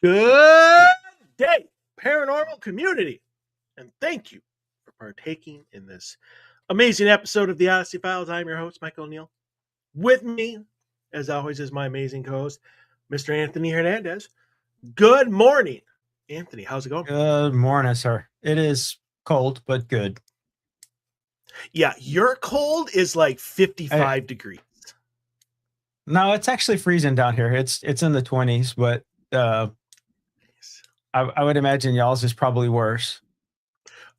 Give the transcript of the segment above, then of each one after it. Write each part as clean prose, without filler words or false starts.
Good day, paranormal community, and thank you for partaking in this amazing episode of the Odyssey Files. I'm your host, Michael O'Neill. With me, as always, is my amazing co-host, Mr. Anthony Hernandez. Good morning, Anthony. How's it going? Good morning, sir. It is cold, but good. Yeah, your cold is like 55 degrees. No, it's actually freezing down here. It's in the 20s, but I would imagine y'all's is probably worse.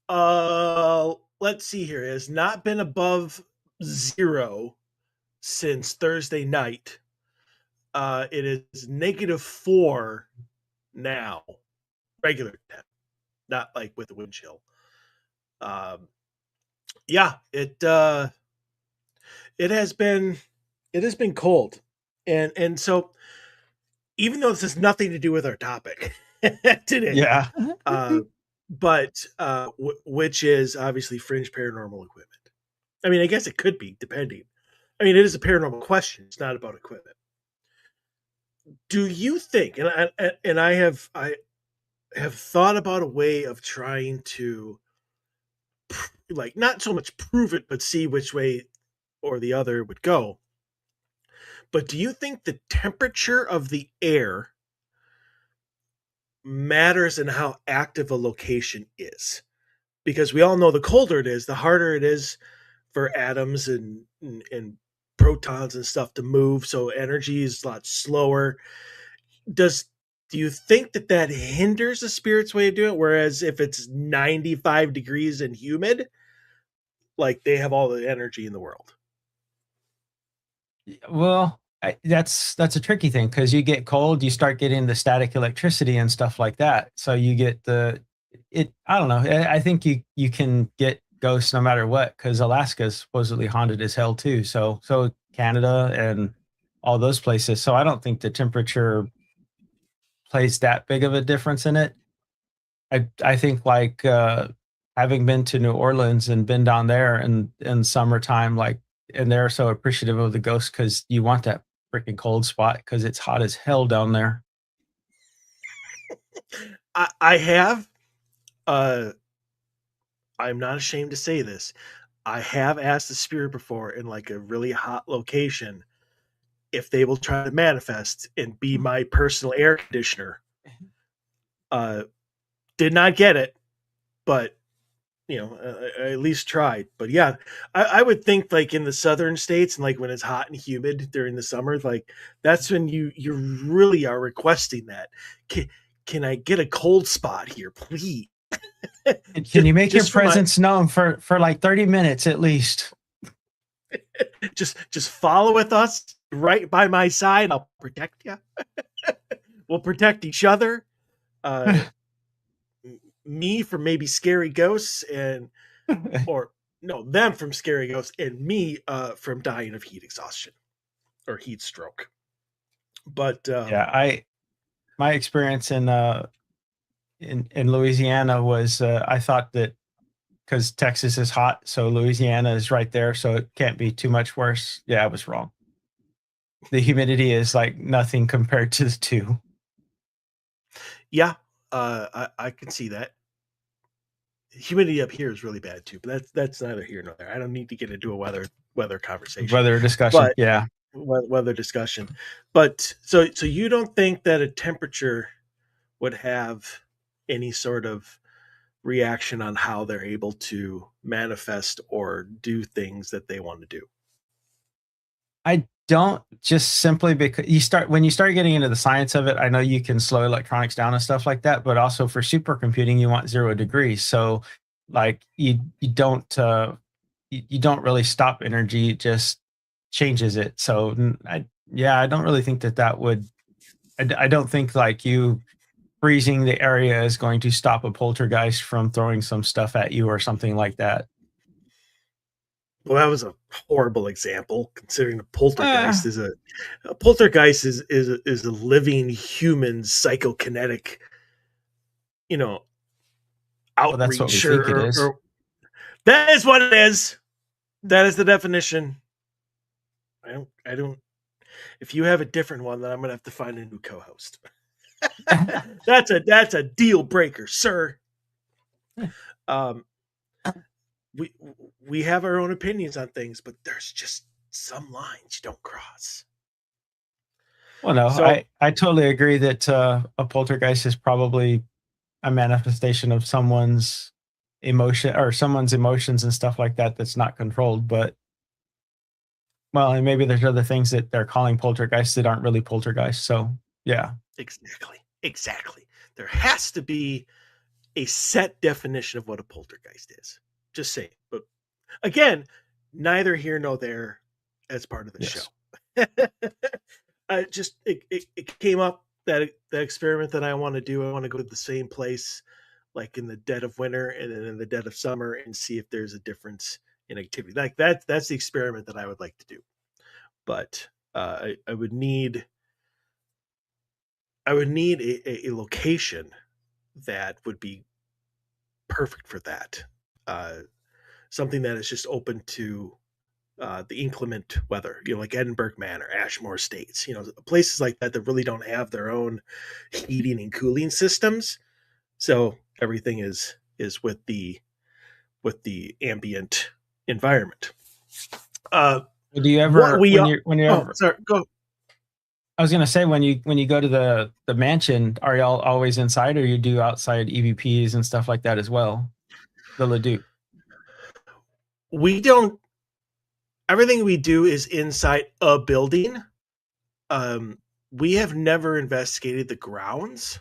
Let's see here. It has not been above 0 since Thursday night. It is -4 now, regular temp, not like with the wind chill. Yeah, it has been cold, and so even though this has nothing to do with our topic today, Yeah. but which is obviously fringe paranormal equipment. I mean, I guess it could be depending. I mean, it is a paranormal question. It's not about equipment. Do you think? And I have thought about a way of trying to, like, not so much prove it, but see which way or the other would go. But do you think the temperature of the air matters in how active a location is? Because we all know the colder it is, the harder it is for atoms and protons and stuff to move. So energy is a lot slower. Do you think that hinders the spirit's way of doing it? Whereas if it's 95 degrees and humid, like, they have all the energy in the world. Well, that's a tricky thing because you get cold, you start getting the static electricity and stuff like that. So you get I don't know. I think you can get ghosts no matter what because Alaska's supposedly haunted as hell too. So Canada and all those places. So I don't think the temperature plays that big of a difference in it. I think like having been to New Orleans and been down there in summertime, like, and they're so appreciative of the ghosts because you want that freaking cold spot because it's hot as hell down there. I have, I'm not ashamed to say this. I have asked the spirit before in like a really hot location if they will try to manifest and be my personal air conditioner. Did not get it, but I at least tried. But yeah, I would think like in the southern states and like when it's hot and humid during the summer, like that's when you really are requesting that. Can I get a cold spot here, please? Can you make your just for my presence known for like 30 minutes at least? just follow with us right by my side. I'll protect you. We'll protect each other. Me from maybe scary ghosts or no, them from scary ghosts and me from dying of heat exhaustion or heat stroke. But Yeah, my experience in Louisiana was I thought that because Texas is hot, so Louisiana is right there, so it can't be too much worse. Yeah, I was wrong. The humidity is like nothing compared to the two. yeah, I can see that. Humidity up here is really bad too, but that's neither here nor there. I don't need to get into a weather conversation, Weather discussion, but yeah. weather discussion. But so you don't think that a temperature would have any sort of reaction on how they're able to manifest or do things that they want to do? I don't, just simply because when you start getting into the science of it, I know you can slow electronics down and stuff like that, but also for supercomputing, you want 0 degrees. So like you don't really stop energy, it just changes it. So I don't really think that would, I don't think like you freezing the area is going to stop a poltergeist from throwing some stuff at you or something like that. Well, that was a horrible example, considering Uh, a poltergeist is a living human psychokinetic, you know, well, that's what we outreach think it is. or that is what it is. That is the definition. I don't. If you have a different one, then I'm gonna have to find a new co-host. That's a deal breaker, sir. Um, we we have our own opinions on things, but there's just some lines you don't cross. Well, no, So I totally agree that a poltergeist is probably a manifestation of someone's emotion or someone's emotions and stuff like that that's not controlled. But well, and maybe there's other things that they're calling poltergeists that aren't really poltergeists. So yeah, exactly. There has to be a set definition of what a poltergeist is. Just saying. But again, neither here nor there as part of the show. yes, It came up that the experiment that I want to do. I want to go to the same place, like in the dead of winter and then in the dead of summer, and see if there's a difference in activity. Like that's the experiment that I would like to do. But I would need a location that would be perfect for that. Uh, Something that is just open to the inclement weather, like Edinburgh Manor, Ashmore Estates, places like that that really don't have their own heating and cooling systems. So everything is with the ambient environment. do you What ever we when you Oh, ever sorry, go. I was gonna say when you go to the mansion, are y'all always inside or you do outside EVPs and stuff like that as well? The Ledoux. We don't. Everything we do is inside a building. We have never investigated the grounds.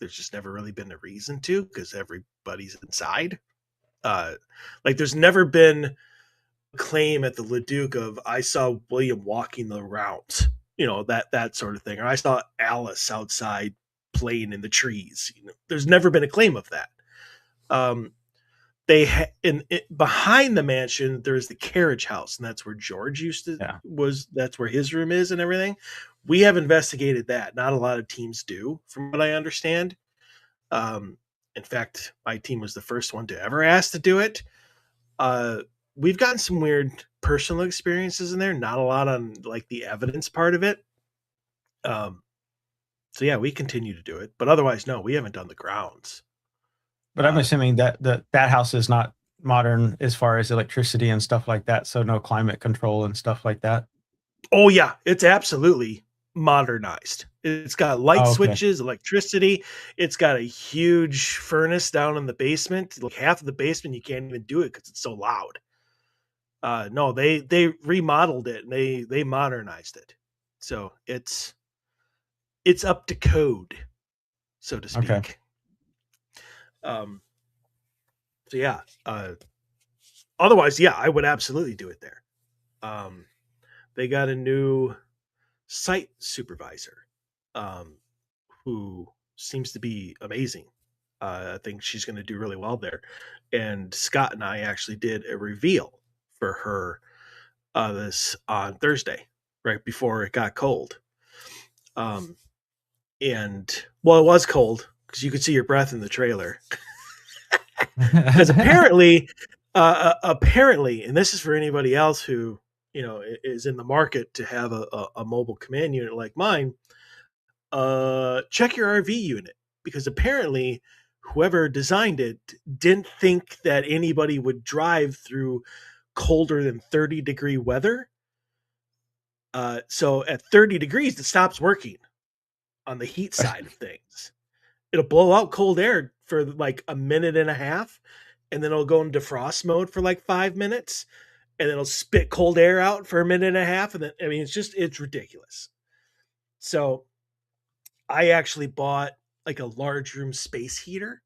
There's just never really been a reason to because everybody's inside. Uh, like there's never been a claim at the Leduc of I saw William walking the rounds, that sort of thing, or I saw Alice outside playing in the trees. There's never been a claim of that. Um, behind the mansion there's the carriage house, and that's where George used to Yeah. was. That's where his room is and everything. We have investigated that. Not a lot of teams do, from what I understand. Um, in fact, my team was the first one to ever ask to do it. Uh, we've gotten some weird personal experiences in there. Not a lot on like the evidence part of it. Um, so yeah, we continue to do it, but otherwise, no, we haven't done the grounds. But I'm Uh, assuming that that house is not modern as far as electricity and stuff like that, so no climate control and stuff like that. oh yeah, it's absolutely modernized. It's got light Oh, okay. switches, electricity. It's got a huge furnace down in the basement. Like half of the basement, you can't even do it because it's so loud. No, they remodeled it and they modernized it, so it's up to code, so to Okay. speak. Um, so yeah. Otherwise, yeah, I would absolutely do it there. Um, they got a new site supervisor, um, who seems to be amazing. I think she's going to do really well there. And Scott and I actually did a reveal for her this on Thursday, right before it got cold. Um, and well, it was cold because you could see your breath in the trailer. Because apparently, and this is for anybody else who is in the market to have a mobile command unit like mine. Check your RV unit, because apparently whoever designed it didn't think that anybody would drive through colder than 30-degree weather. So at 30 degrees, it stops working on the heat side of things. It'll blow out cold air for like a minute and a half, and then it'll go into defrost mode for like 5 minutes, and then it'll spit cold air out for a minute and a half. And then, I mean, it's ridiculous. So I actually bought like a large room space heater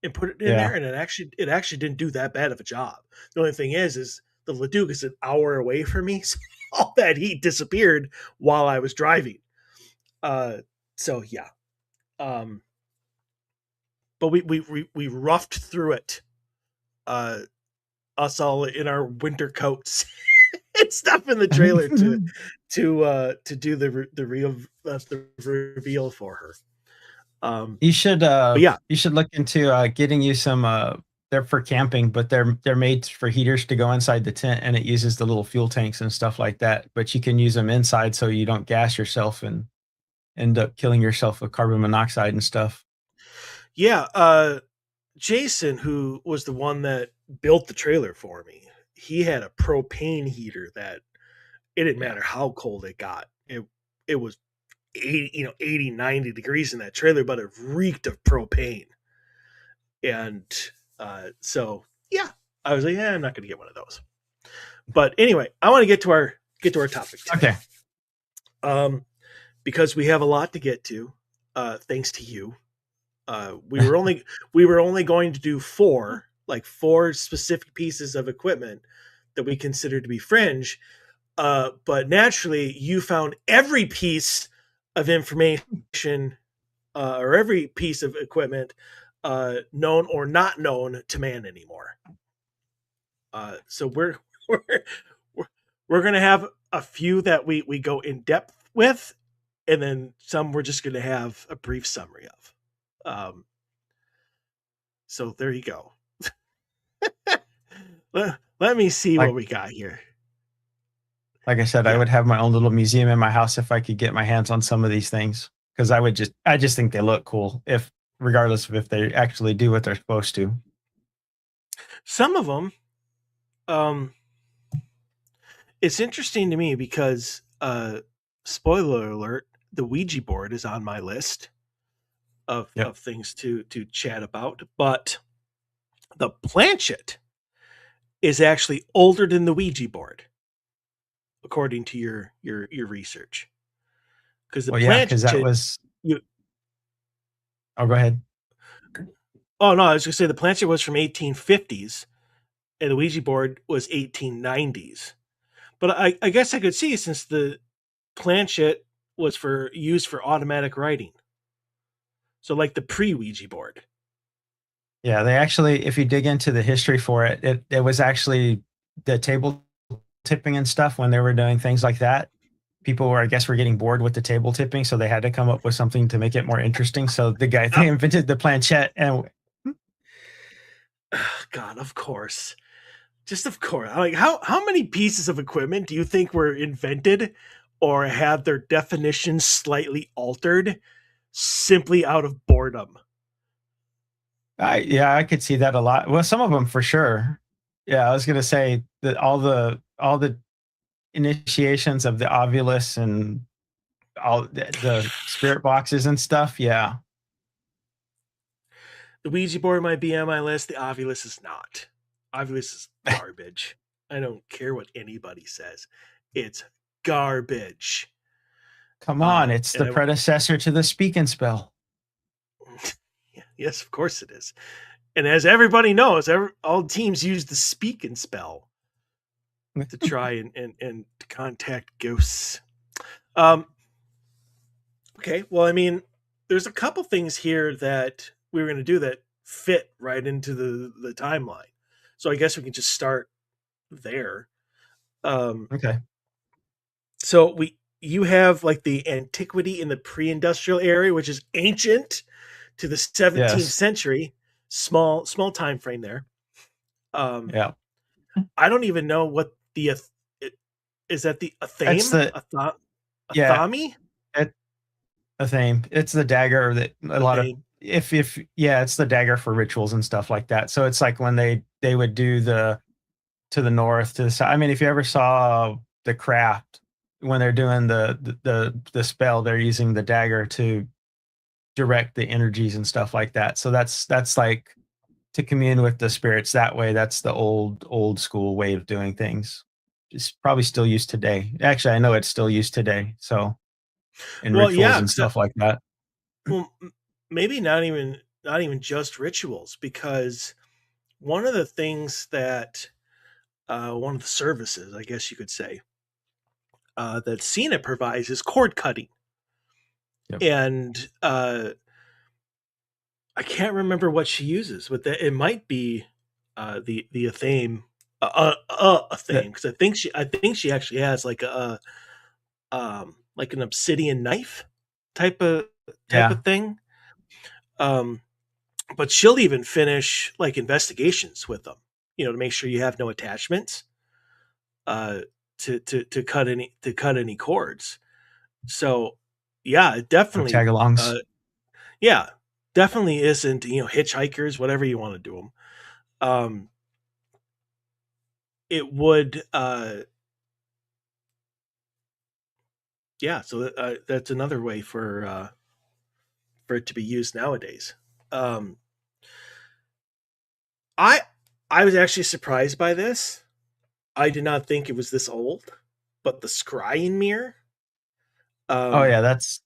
and put it in there, Yeah. and it actually didn't do that bad of a job. The only thing is the Leduc is an hour away from me, so all that heat disappeared while I was driving. Uh, so yeah, um, but we roughed through it. Uh, us all in our winter coats and stuff in the trailer to do the reveal for her. But yeah, You should look into getting you some they're for camping, but they're made for heaters to go inside the tent, and it uses the little fuel tanks and stuff like that, but you can use them inside so you don't gas yourself. And end up killing yourself with carbon monoxide and stuff. Yeah, Jason, who was the one that built the trailer for me, he had a propane heater that it didn't Yeah. matter how cold it got. It was 80, 80, 90 degrees in that trailer, but it reeked of propane. And so yeah, I was like, yeah, I'm not gonna get one of those. But anyway, I want to get to our topic today. Okay. Um, because we have a lot to get to, thanks to you. We were only going to do four specific pieces of equipment that we consider to be fringe. But naturally, you found every piece of information or every piece of equipment, known or not known to man anymore. So we're we're, we're gonna have a few that we go in depth with, and then some we're just gonna have a brief summary of. So there you go. Let me see what Like we got here. like I said, I Yeah, would have my own little museum in my house if I could get my hands on some of these things because I just think they look cool if regardless of if they actually do what they're supposed to. some of them. Um, it's interesting to me because, spoiler alert, the Ouija board is on my list Yep. of things to chat about, but the planchet is actually older than the Ouija board, according to your research. Because the Well, yeah, because that planchet, was. you Oh, go ahead. oh no, I was gonna say the planchet was from 1850s, and the Ouija board was 1890s. But I guess I could see since the planchet was for used for automatic writing, so like the pre Ouija board. Yeah, they actually, if you dig into the history for it, it was actually the table tipping and stuff when they were doing things like that. People were, I guess, were getting bored with the table tipping, so they had to come up with something to make it more interesting. So they invented the planchette, and God, of course, just of course. Like how many pieces of equipment do you think were invented or had their definitions slightly altered simply out of boredom? yeah, I could see that a lot. Well, some of them for sure. Yeah, I was gonna say that all the initiations of the Ovulus and all the spirit boxes and stuff. Yeah, The Ouija board might be on my list. The Ovilus is not. Ovilus is garbage. I don't care what anybody says. It's garbage. come on, it's And the predecessor to the speak and spell. yes, of course it is. And as everybody knows, all teams use the speak and spell to try and contact ghosts. Um, okay, well, I mean, there's a couple things here that we were going to do that fit right into the timeline. So I guess we can just start there. Um, Okay. so you have like the antiquity in the pre-industrial area, which is ancient to the 17th Yes. century. Small time frame there. Um, Yeah. I don't even know what is that the That's athame the yeah. athami It, a thing. It's the dagger that a lot of athame. if yeah, it's the dagger for rituals and stuff like that. So it's like when they would do the to the north to the south. I mean, if you ever saw the craft when they're doing the spell, they're using the dagger to direct the energies and stuff like that. So that's like to commune with the spirits that way. That's the old school way of doing things. It's probably still used today. Actually, I know it's still used today. So in Well, rituals yeah, and stuff like that. well, maybe not even just rituals, because one of the things that one of the services, I guess you could say, that Cena provides is cord cutting, Yep. and I can't remember what she uses, but it might be the Athame, That, Athame, because I think she actually has like an obsidian knife type of type yeah. of thing. Um, but she'll even finish like investigations with them, to make sure you have no attachments, uh, to cut any cords. So yeah, it of definitely, tag-alongs. uh, yeah, definitely isn't, hitchhikers, whatever you want to do them. Um, it would, yeah. So that's another way for it to be used nowadays. Um, I I was actually surprised by this. I did not think it was this old, but the scrying mirror. Oh Um, yeah, that's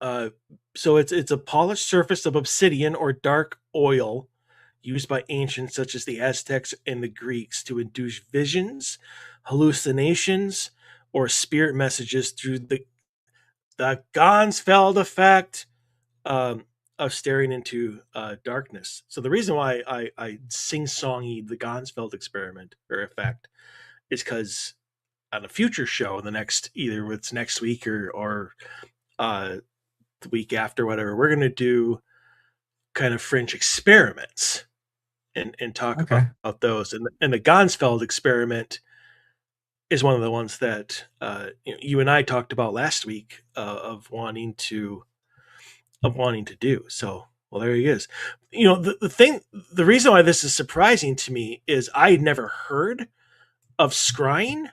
uh, so it's a polished surface of obsidian or dark oil used by ancients such as the Aztecs and the Greeks to induce visions, hallucinations, or spirit messages through the Gansfeld effect, um, of staring into darkness. So the reason why I sing songy the Gansfeld experiment or effect is because on a future show, the next either it's next week or uh, the week after, whatever, we're gonna do kind of fringe experiments and talk okay. about those. And the Gansfeld experiment is one of the ones that you and I talked about last week of wanting to do. So, well, there he is. The reason why this is surprising to me is I had never heard of scrying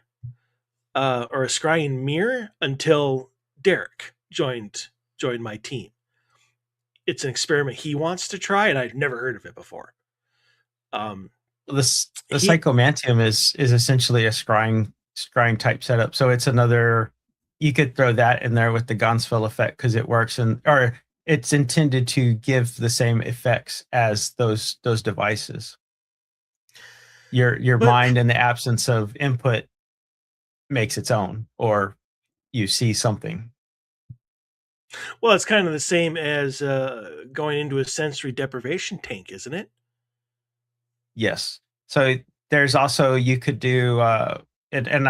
or a scrying mirror until Derek joined my team. It's an experiment he wants to try, and I've never heard of it before. Um, This the he, psychomantium is essentially a scrying type setup. So it's another, you could throw that in there with the Gansfeld effect because it works, and or it's intended to give the same effects as those devices. Your but mind in the absence of input makes its own, or you see something. well, it's kind of the same as going into a sensory deprivation tank, isn't it? Yes. So there's also, you could do and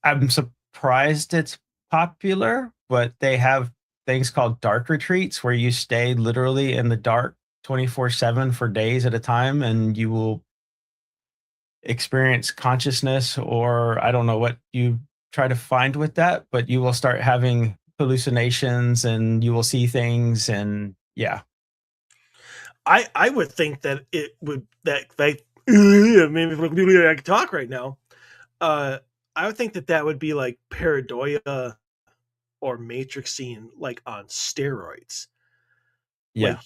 I'm surprised it's popular, but they have things called dark retreats where you stay literally in the dark 24/7 for days at a time, and you will experience consciousness, or I don't know what you try to find with that, but you will start having hallucinations and you will see things, and yeah. I would think that it would that maybe I can talk right now. Uh, I would think that that would be like pareidoia or matrixing like on steroids. Yeah. Like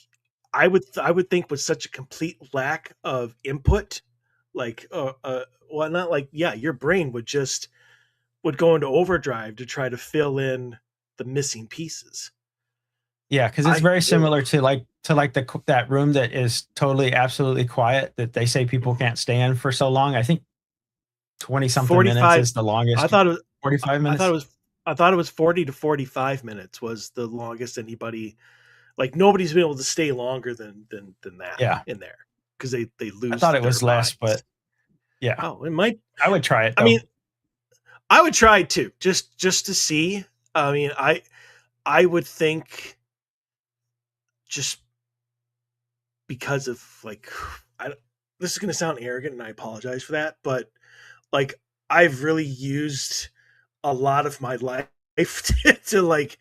I would think with such a complete lack of input, like well, not like, yeah, your brain would go into overdrive to try to fill in the missing pieces. Yeah, because it's I very similar to like that room that is totally absolutely quiet that they say people can't stay in for so long. I think 20 something minutes 45 is the I longest. thought it was 45 I thought it minutes? was I thought it was 40 to 45 minutes was the longest anybody, like, nobody's been able to stay longer than that Yeah. in there because they I lose thought it their was less, but minds. yeah. Oh, it might. I would try it I mean, though. I would try it too, just to see. I mean, I would think just because of like I this is going to sound arrogant and I apologize for that, but like I've really used a lot of my life to like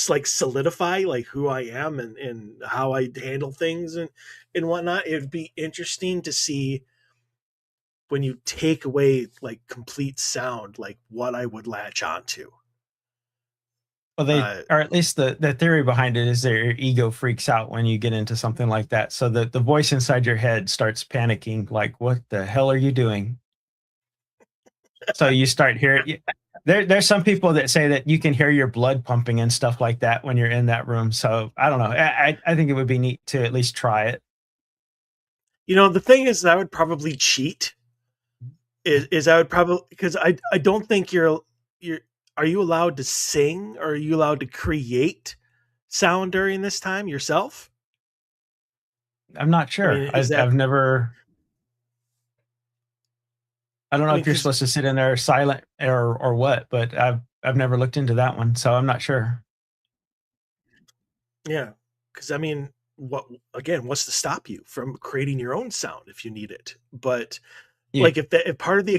like solidify like who I am and how I handle things and whatnot. It'd be interesting to see when you take away like complete sound, like what I would latch onto. Well, they, Uh, or at least the theory behind it is that your ego freaks out when you get into something like that. So the voice inside your head starts panicking, like, what the hell are you doing? So you start hearing, there's some people that say that you can hear your blood pumping and stuff like that when you're in that room. So I don't know. I think it would be neat to at least try it. the thing is that I would probably cheat. Is I would probably because I don't think you're are you allowed to sing or are you allowed to create sound during this time yourself? I'm not I sure. mean, is that I've never, I don't I know mean, if you're because supposed to sit in there silent or what, but I've never looked into that one. So I'm not sure. yeah, because I mean, what's to stop you from creating your own sound if you need it? But You, Like if part of the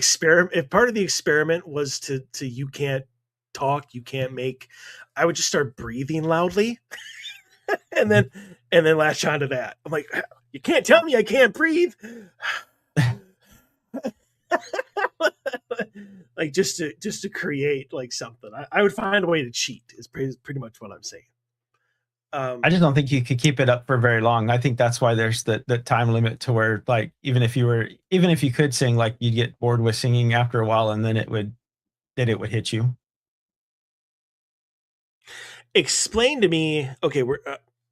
experiment was to you can't talk, you can't make, I would just start breathing loudly and then latch onto that. I'm like, you can't tell me I can't breathe. Like just to create like something. I would find a way to cheat. Is pretty much what I'm saying. I Um, just don't think you could keep it up for very long. I think that's why there's the time limit to where like even if you could sing, like you'd get bored with singing after a while, and then it would hit you. explain to me. Okay, we're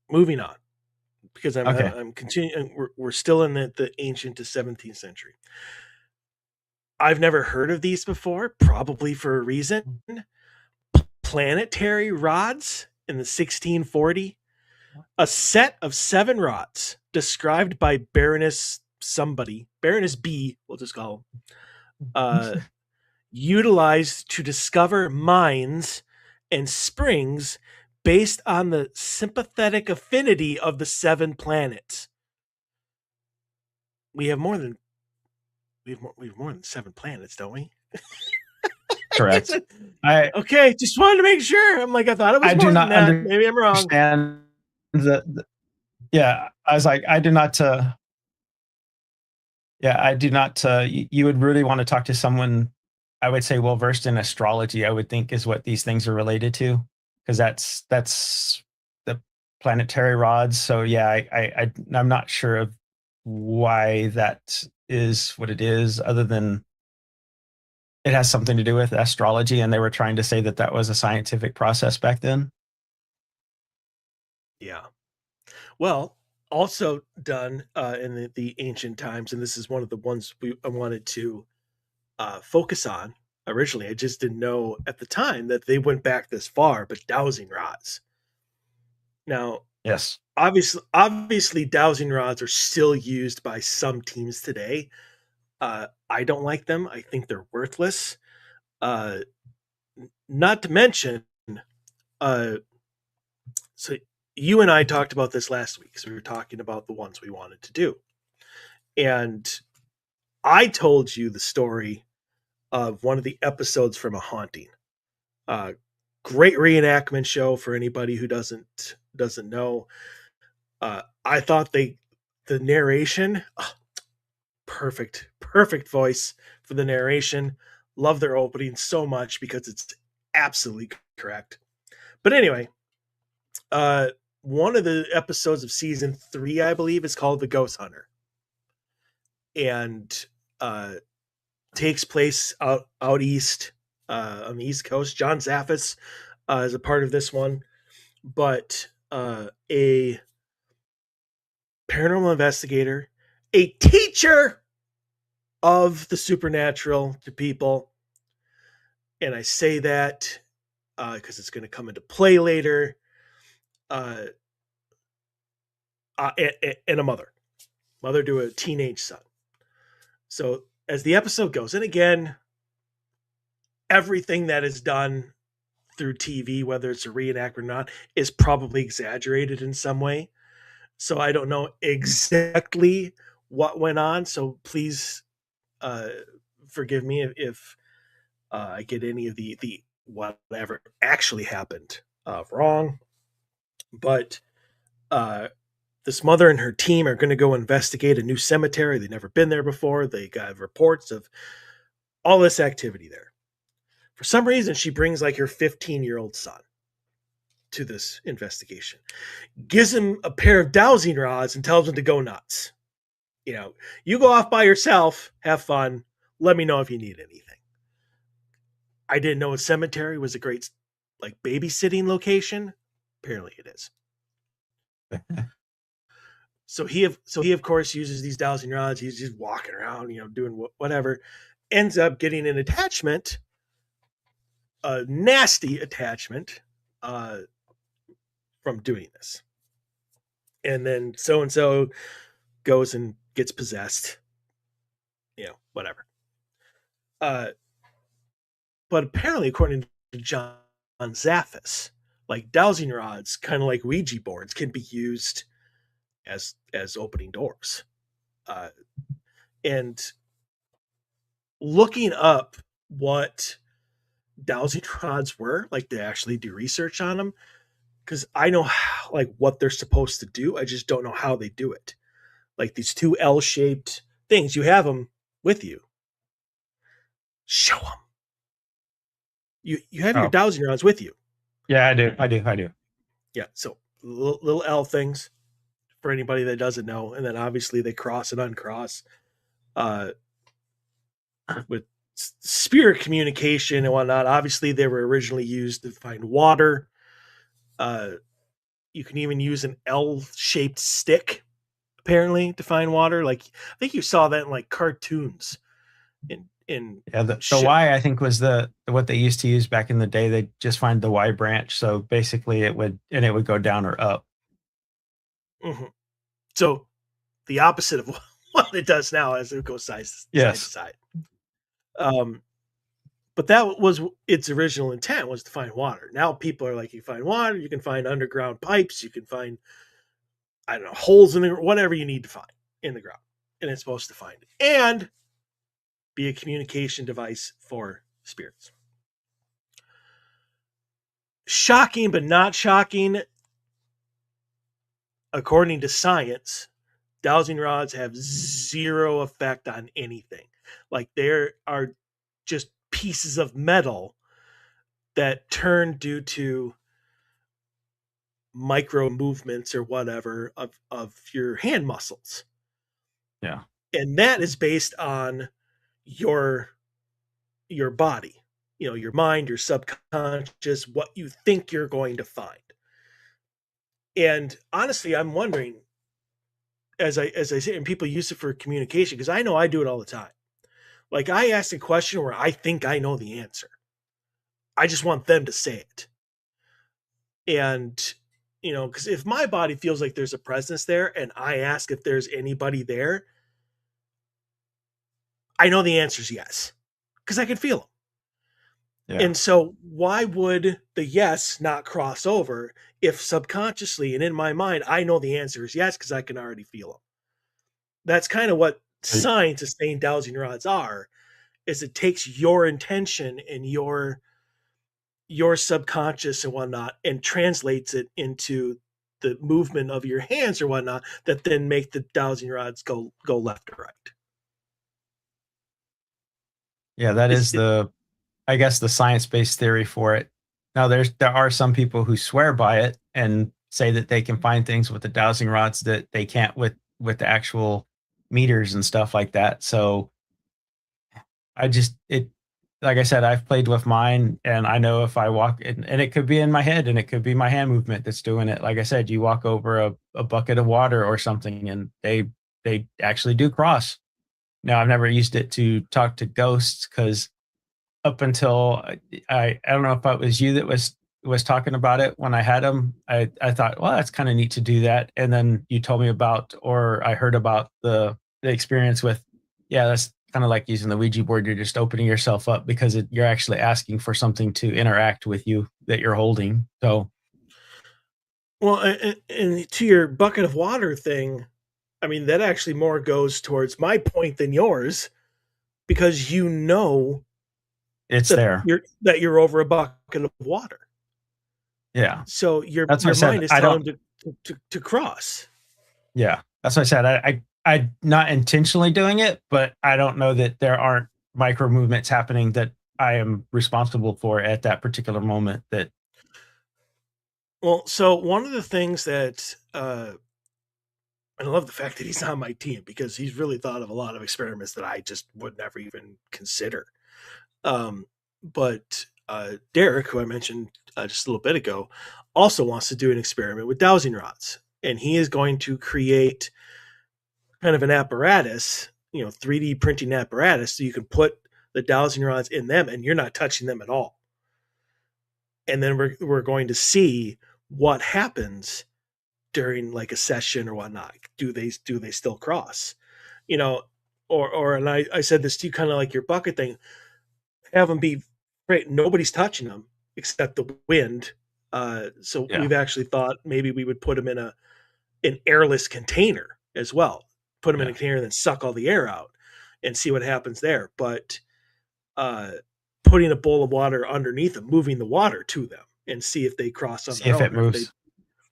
moving on because Okay. I'm continuing. We're still in the ancient to 17th century. I've never heard of these before, probably for a reason. Planetary rods in the 1640, a set of 7 rods described by Baroness B, we'll just call them, uh, utilized to discover mines and springs based on the sympathetic affinity of the 7 planets. We have more than we have more than 7 planets, don't we? Correct. I Okay, just wanted to make sure. I'm like, I thought it I was do more than not that. Maybe I'm wrong. understand yeah, I was like, I do not yeah, I do not you would really want to talk to someone, I would say, well versed in astrology, I would think is what these things are related to, because that's the planetary rods. So yeah, I'm not sure of why that is what it is, other than it has something to do with astrology, and they were trying to say that that was a scientific process back then. Yeah. Well, also done in the ancient times, and this is one of the ones I wanted to focus on originally. I just didn't know at the time that they went back this far, but dowsing rods. Now, Yes. obviously, dowsing rods are still used by some teams today. I don't like them. I think they're worthless. Uh, Not to mention, uh, so you and I talked about this last week. So we were talking about the ones we wanted to do, and I told you the story of one of the episodes from A Haunting. Uh, Great reenactment show for anybody who doesn't know. I thought the narration, oh, perfect voice for the narration. Love their opening so much because it's absolutely correct. But anyway, uh, one of the episodes of season 3, I believe, is called The Ghost Hunter, and uh, takes place out east, on the East Coast. John Zaffis is a part of this one, but a paranormal investigator, a teacher of the supernatural to people, and I say that because it's going to come into play later. Uh, and a mother to a teenage son. So as the episode goes, and again, everything that is done through TV, whether it's a reenactment or not, is probably exaggerated in some way. So I don't know exactly what went on. So please uh, forgive me if I get any of the whatever actually happened wrong. But uh, this mother and her team are going to go investigate a new cemetery. They've never been there before. They got reports of all this activity there. For some reason, she brings like her 15-year-old son to this investigation, gives him a pair of dowsing rods, and tells him to go nuts. You know, you go off by yourself, have fun. Let me know if you need anything. I didn't know a cemetery was a great like babysitting location. Apparently, it is. So he of course uses these dowsing rods. He's just walking around, doing whatever. Ends up getting an attachment, a nasty attachment, uh, from doing this. And then so and so goes and gets possessed. Whatever. Uh, but apparently, according to John Zaffis, like dowsing rods, kind of like Ouija boards, can be used as opening doors. Uh, and looking up what dowsing rods were, like to actually do research on them, because I know how, like what they're supposed to do. I just don't know how they do it. Like these two L-shaped things, you have them with you. Show them. You have your Oh, dowsing rods with you. yeah, I do. Yeah. So little L things for anybody that doesn't know, and then obviously they cross and uncross uh, with spirit communication and whatnot. Obviously, they were originally used to find water. Uh, you can even use an L-shaped stick apparently to find water. Like I think you saw that in like cartoons in Yeah, the shit. Y I think was the what they used to use back in the day. They just find the Y branch, so basically it would go down or up. Mm-hmm. So the opposite of what it does now as it goes side to Yes. side. Um, but that was its original intent, was to find water. Now people are like, you find water, you can find underground pipes, you can find, I don't know, holes in the, whatever you need to find in the ground, and it's supposed to find it and be a communication device for spirits. Shocking, but not shocking. According to science, dowsing rods have zero effect on anything. Like there are just pieces of metal that turn due to micro movements or whatever of your hand muscles. Yeah. And that is based on your your body, you know, your mind, your subconscious, what you think you're going to find. And honestly, I'm wondering, as I say, and people use it for communication, because I know I do it all the time. Like I ask a question where I think I know the answer. I just want them to say it. And you know, because if my body feels like there's a presence there and I ask if there's anybody there, I know the answer is yes, because I can feel them. Yeah. And so, why would the yes not cross over if subconsciously and in my mind, I know the answer is yes because I can already feel them? That's kind of what Uh, science is saying dowsing rods are, is it takes your intention and your subconscious and whatnot and translates it into the movement of your hands or whatnot that then make the dowsing rods go left or right. Yeah, that Is is it? the I guess the science-based theory for it. Now there are some people who swear by it and say that they can find things with the dowsing rods that they can't with the actual meters and stuff like that. So I just it like I said, I've played with mine and I know if I walk and it could be in my head and it could be my hand movement that's doing it. Like I said, you walk over a bucket of water or something and they actually do cross. Now I've never used it to talk to ghosts because up until I don't know if it was you that was talking about it when I had them. I thought, well, that's kind of neat to do that. And then you told me about, or I heard about the experience with, yeah, that's kind of like using the Ouija board. You're just opening yourself up because you're actually asking for something to interact with you that you're holding. So Well, and to your bucket of water thing, I mean, that actually more goes towards my point than yours, because you know it's there. that you're over a bucket of water. Yeah, So that's what I your said. mind is I don't. telling him to cross. Yeah, that's what I said. I'm not intentionally doing it, but I don't know that there aren't micro movements happening that I am responsible for at that particular moment. That Well, so one of the things that and I love the fact that he's on my team, because he's really thought of a lot of experiments that I just would never even consider. Um, but Derek, who I mentioned just a little bit ago, also wants to do an experiment with dowsing rods, and he is going to create kind of an apparatus, you know, 3D printing apparatus, so you can put the dowsing rods in them, and you're not touching them at all. And then we're going to see what happens during like a session or whatnot. Do they still cross? You know, or and I said this to you, kind of like your bucket thing. Have them be great. Nobody's touching them except the wind. So yeah, we've actually thought maybe we would put them in an airless container as well. Put them in a yeah, container and then suck all the air out and see what happens there. But uh, putting a bowl of water underneath them, moving the water to them, and see if they cross on See their if own, it or if they moves.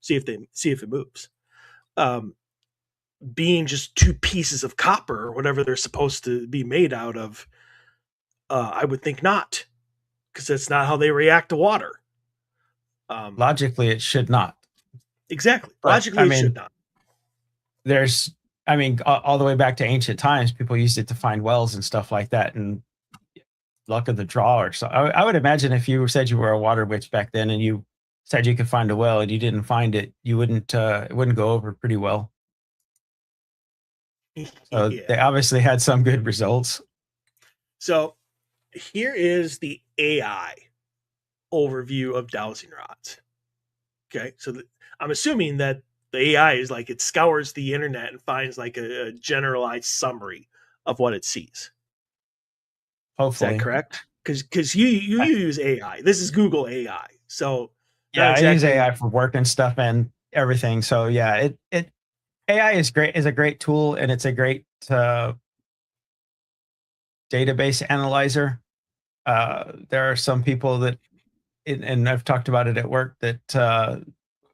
see if it moves. Um, Being just two pieces of copper or whatever they're supposed to be made out of, I would think not, because that's not how they react to water. Um, Logically, it should not. exactly. But I Logically, it should mean, not. there's, I mean, all the way back to ancient times, people used it to find wells and stuff like that, and luck of the draw or so. I would imagine if you said you were a water witch back then and you said you could find a well and you didn't find it, you wouldn't it wouldn't go over pretty well. So Yeah. they obviously had some good results. So here is the AI overview of dowsing rods. Okay, so I'm assuming that the AI is like it scours the internet and finds like a generalized summary of what it sees. Is that Hopefully, correct? Because you I, use AI. This is Google AI, so not yeah, I use exactly. AI for work and stuff and everything. So yeah, it AI is great, is a great tool, and it's a great database analyzer. There are some people that, and I've talked about it at work, that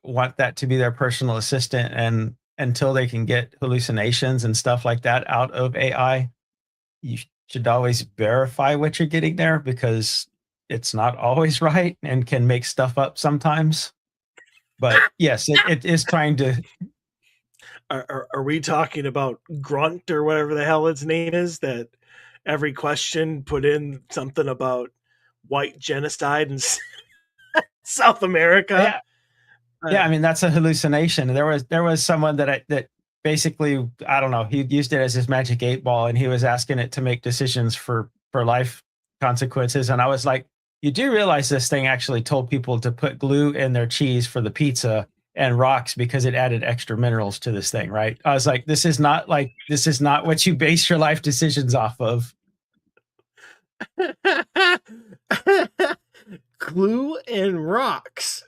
want that to be their personal assistant, and until they can get hallucinations and stuff like that out of AI, you should always verify what you're getting there, because it's not always right and can make stuff up sometimes. But yes, it is trying to. Are we talking about Grunt or whatever the hell its name is? That every question put in something about white genocide in South America. Yeah, Uh, yeah, I mean, that's a hallucination. There was someone that basically, I don't know, he used it as his magic 8 ball, and he was asking it to make decisions for life consequences. And I was like, you do realize this thing actually told people to put glue in their cheese for the pizza and rocks because it added extra minerals to this thing, right? I was like, this is not what you base your life decisions off of. Glue and rocks.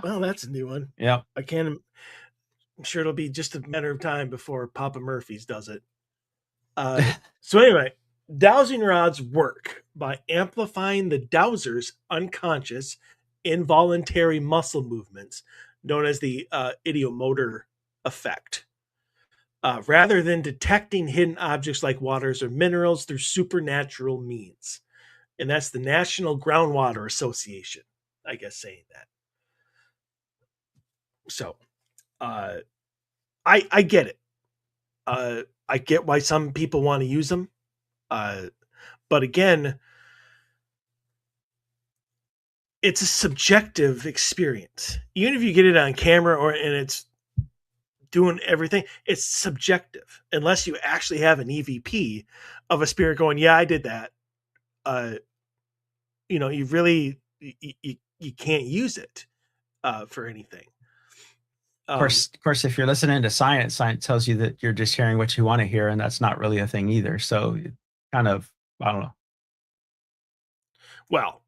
Well, that's a new one. Yeah. I can't. I'm sure it'll be just a matter of time before Papa Murphy's does it. So anyway, dowsing rods work by amplifying the dowser's unconscious, involuntary muscle movements, known as the idiomotor effect, rather than detecting hidden objects like waters or minerals through supernatural means. And that's the National Groundwater Association, I guess, saying that. So uh, I get it. I get why some people want to use them. Uh, but again, it's a subjective experience. Even if you get it on camera or and it's doing everything, it's subjective unless you actually have an EVP of a spirit going, "Yeah, I did that." Uh, you really you can't use it for anything. Um, Of course, if you're listening to science, science tells you that you're just hearing what you want to hear, and that's not really a thing either. So, kind of, I don't know. well,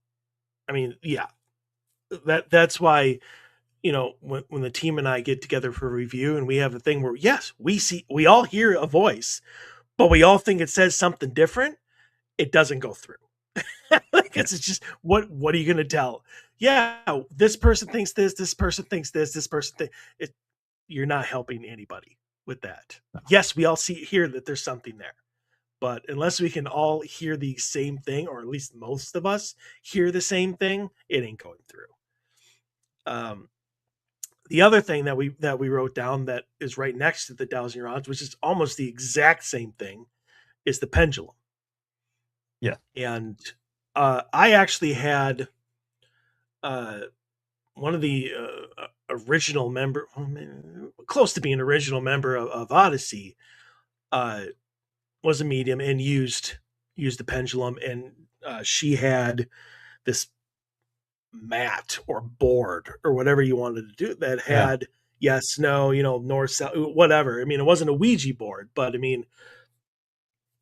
I mean, yeah, that's why when the team and I get together for review and we have a thing where yes, we all hear a voice, but we all think it says something different. It doesn't go through. Like Yeah. it's just what are you gonna tell? Yeah, this person thinks this person thinks this person thinks it. You're not helping anybody with that. Yes, we all hear that there's something there, but unless we can all hear the same thing, or at least most of us hear the same thing, it ain't going through. Um, the other thing that we wrote down that is right next to the dowsing rods, which is almost the exact same thing, is the pendulum. Yeah. And I actually had uh, one of the original member, close to being original member of Odyssey, uh, was a medium and used the pendulum, and she had this mat or board or whatever you wanted to do that Yeah. had yes, no, north, south, whatever. I mean, it wasn't a Ouija board, but I mean,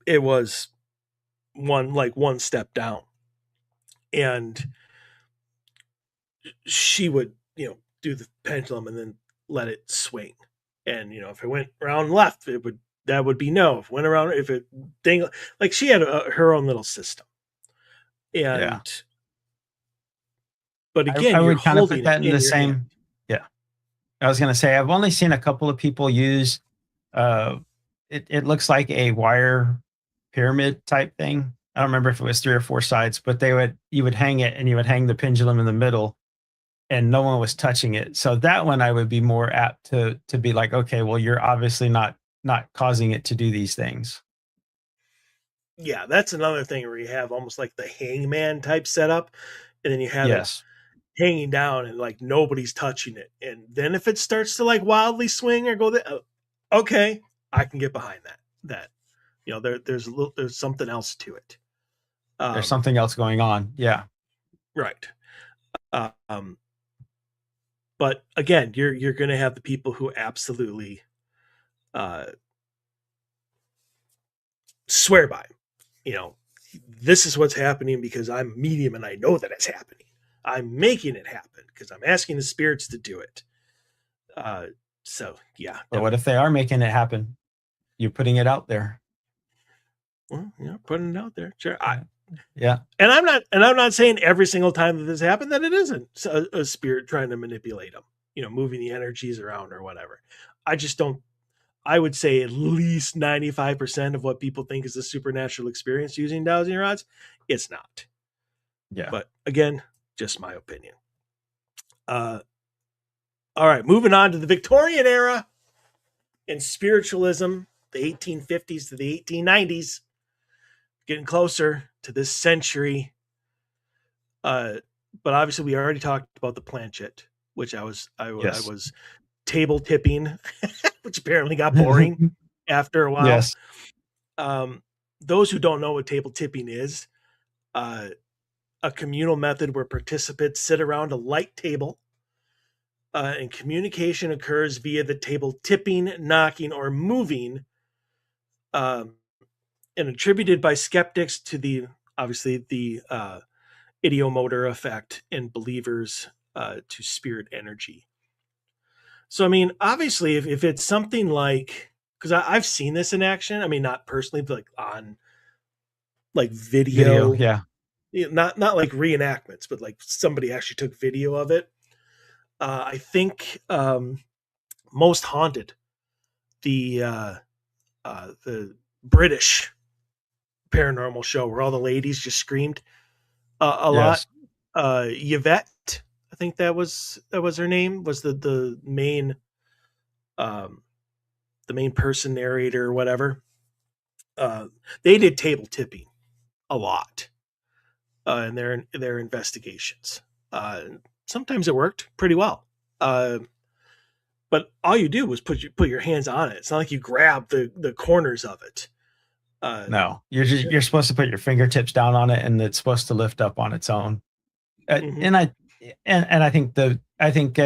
it was one step down, and she would do the pendulum and then let it swing, and if it went around left, that would be no. If it went around, if it ding, like she had her own little system. Yeah. And but I again, you're would kind of holding put it that in in the your hand. same. Yeah. I was going to say, I've only seen a couple of people use, uh, it looks like a wire pyramid type thing. I don't remember if it was 3 or 4 sides, but you would hang it and you would hang the pendulum in the middle and no one was touching it. So that one I would be more apt to be like, okay, well, you're obviously not causing it to do these things. Yeah, that's another thing where you have almost like the hangman type setup, and then you have it Yes. hanging down and like nobody's touching it. And then if it starts to like wildly swing or go okay, I can get behind that. That there's something else to it. There's Um, something else going on. Yeah. right. Um, but again, you're going to have the people who absolutely uh, swear by, you know, this is what's happening because I'm a medium and I know that it's happening. I'm making it happen because I'm asking the spirits to do it. Uh, so yeah, But no. what if they are making it happen? You're putting it out there. Well, putting it out there. Sure. Yeah. Yeah. And I'm not saying every single time that this happened that it isn't a spirit trying to manipulate them, moving the energies around or whatever. I just don't. I would say at least 95% of what people think is a supernatural experience using dowsing rods, it's not. Yeah. But again, just my opinion. Uh, all right, moving on to the Victorian era and spiritualism, the 1850s to the 1890s, getting closer to this century. Uh, but obviously, we already talked about the planchette, which I Yes. was table tipping, which apparently got boring after a while. Yes. Um, those who don't know what table tipping is, uh, a communal method where participants sit around a light table and communication occurs via the table tipping, knocking, or moving, um, and attributed by skeptics to the obviously the ideomotor effect and believers to spirit energy. So, I mean, obviously, if it's something like, because I've seen this in action, I mean, not personally, but like on like Video. video, Yeah. not like reenactments, but like somebody actually took video of it. I think Most Haunted, the British paranormal show where all the ladies just screamed a lot. Yes. Yvette, I think that was her name, was um, the main person narrator or whatever. Uh, they did table tipping a lot in their investigations. Sometimes it worked pretty well. Uh, but all you do was put your hands on it. It's not like you grab the corners of it. Uh, No, you're supposed to put your fingertips down on it, and it's supposed to lift up on its own. mhm. And I think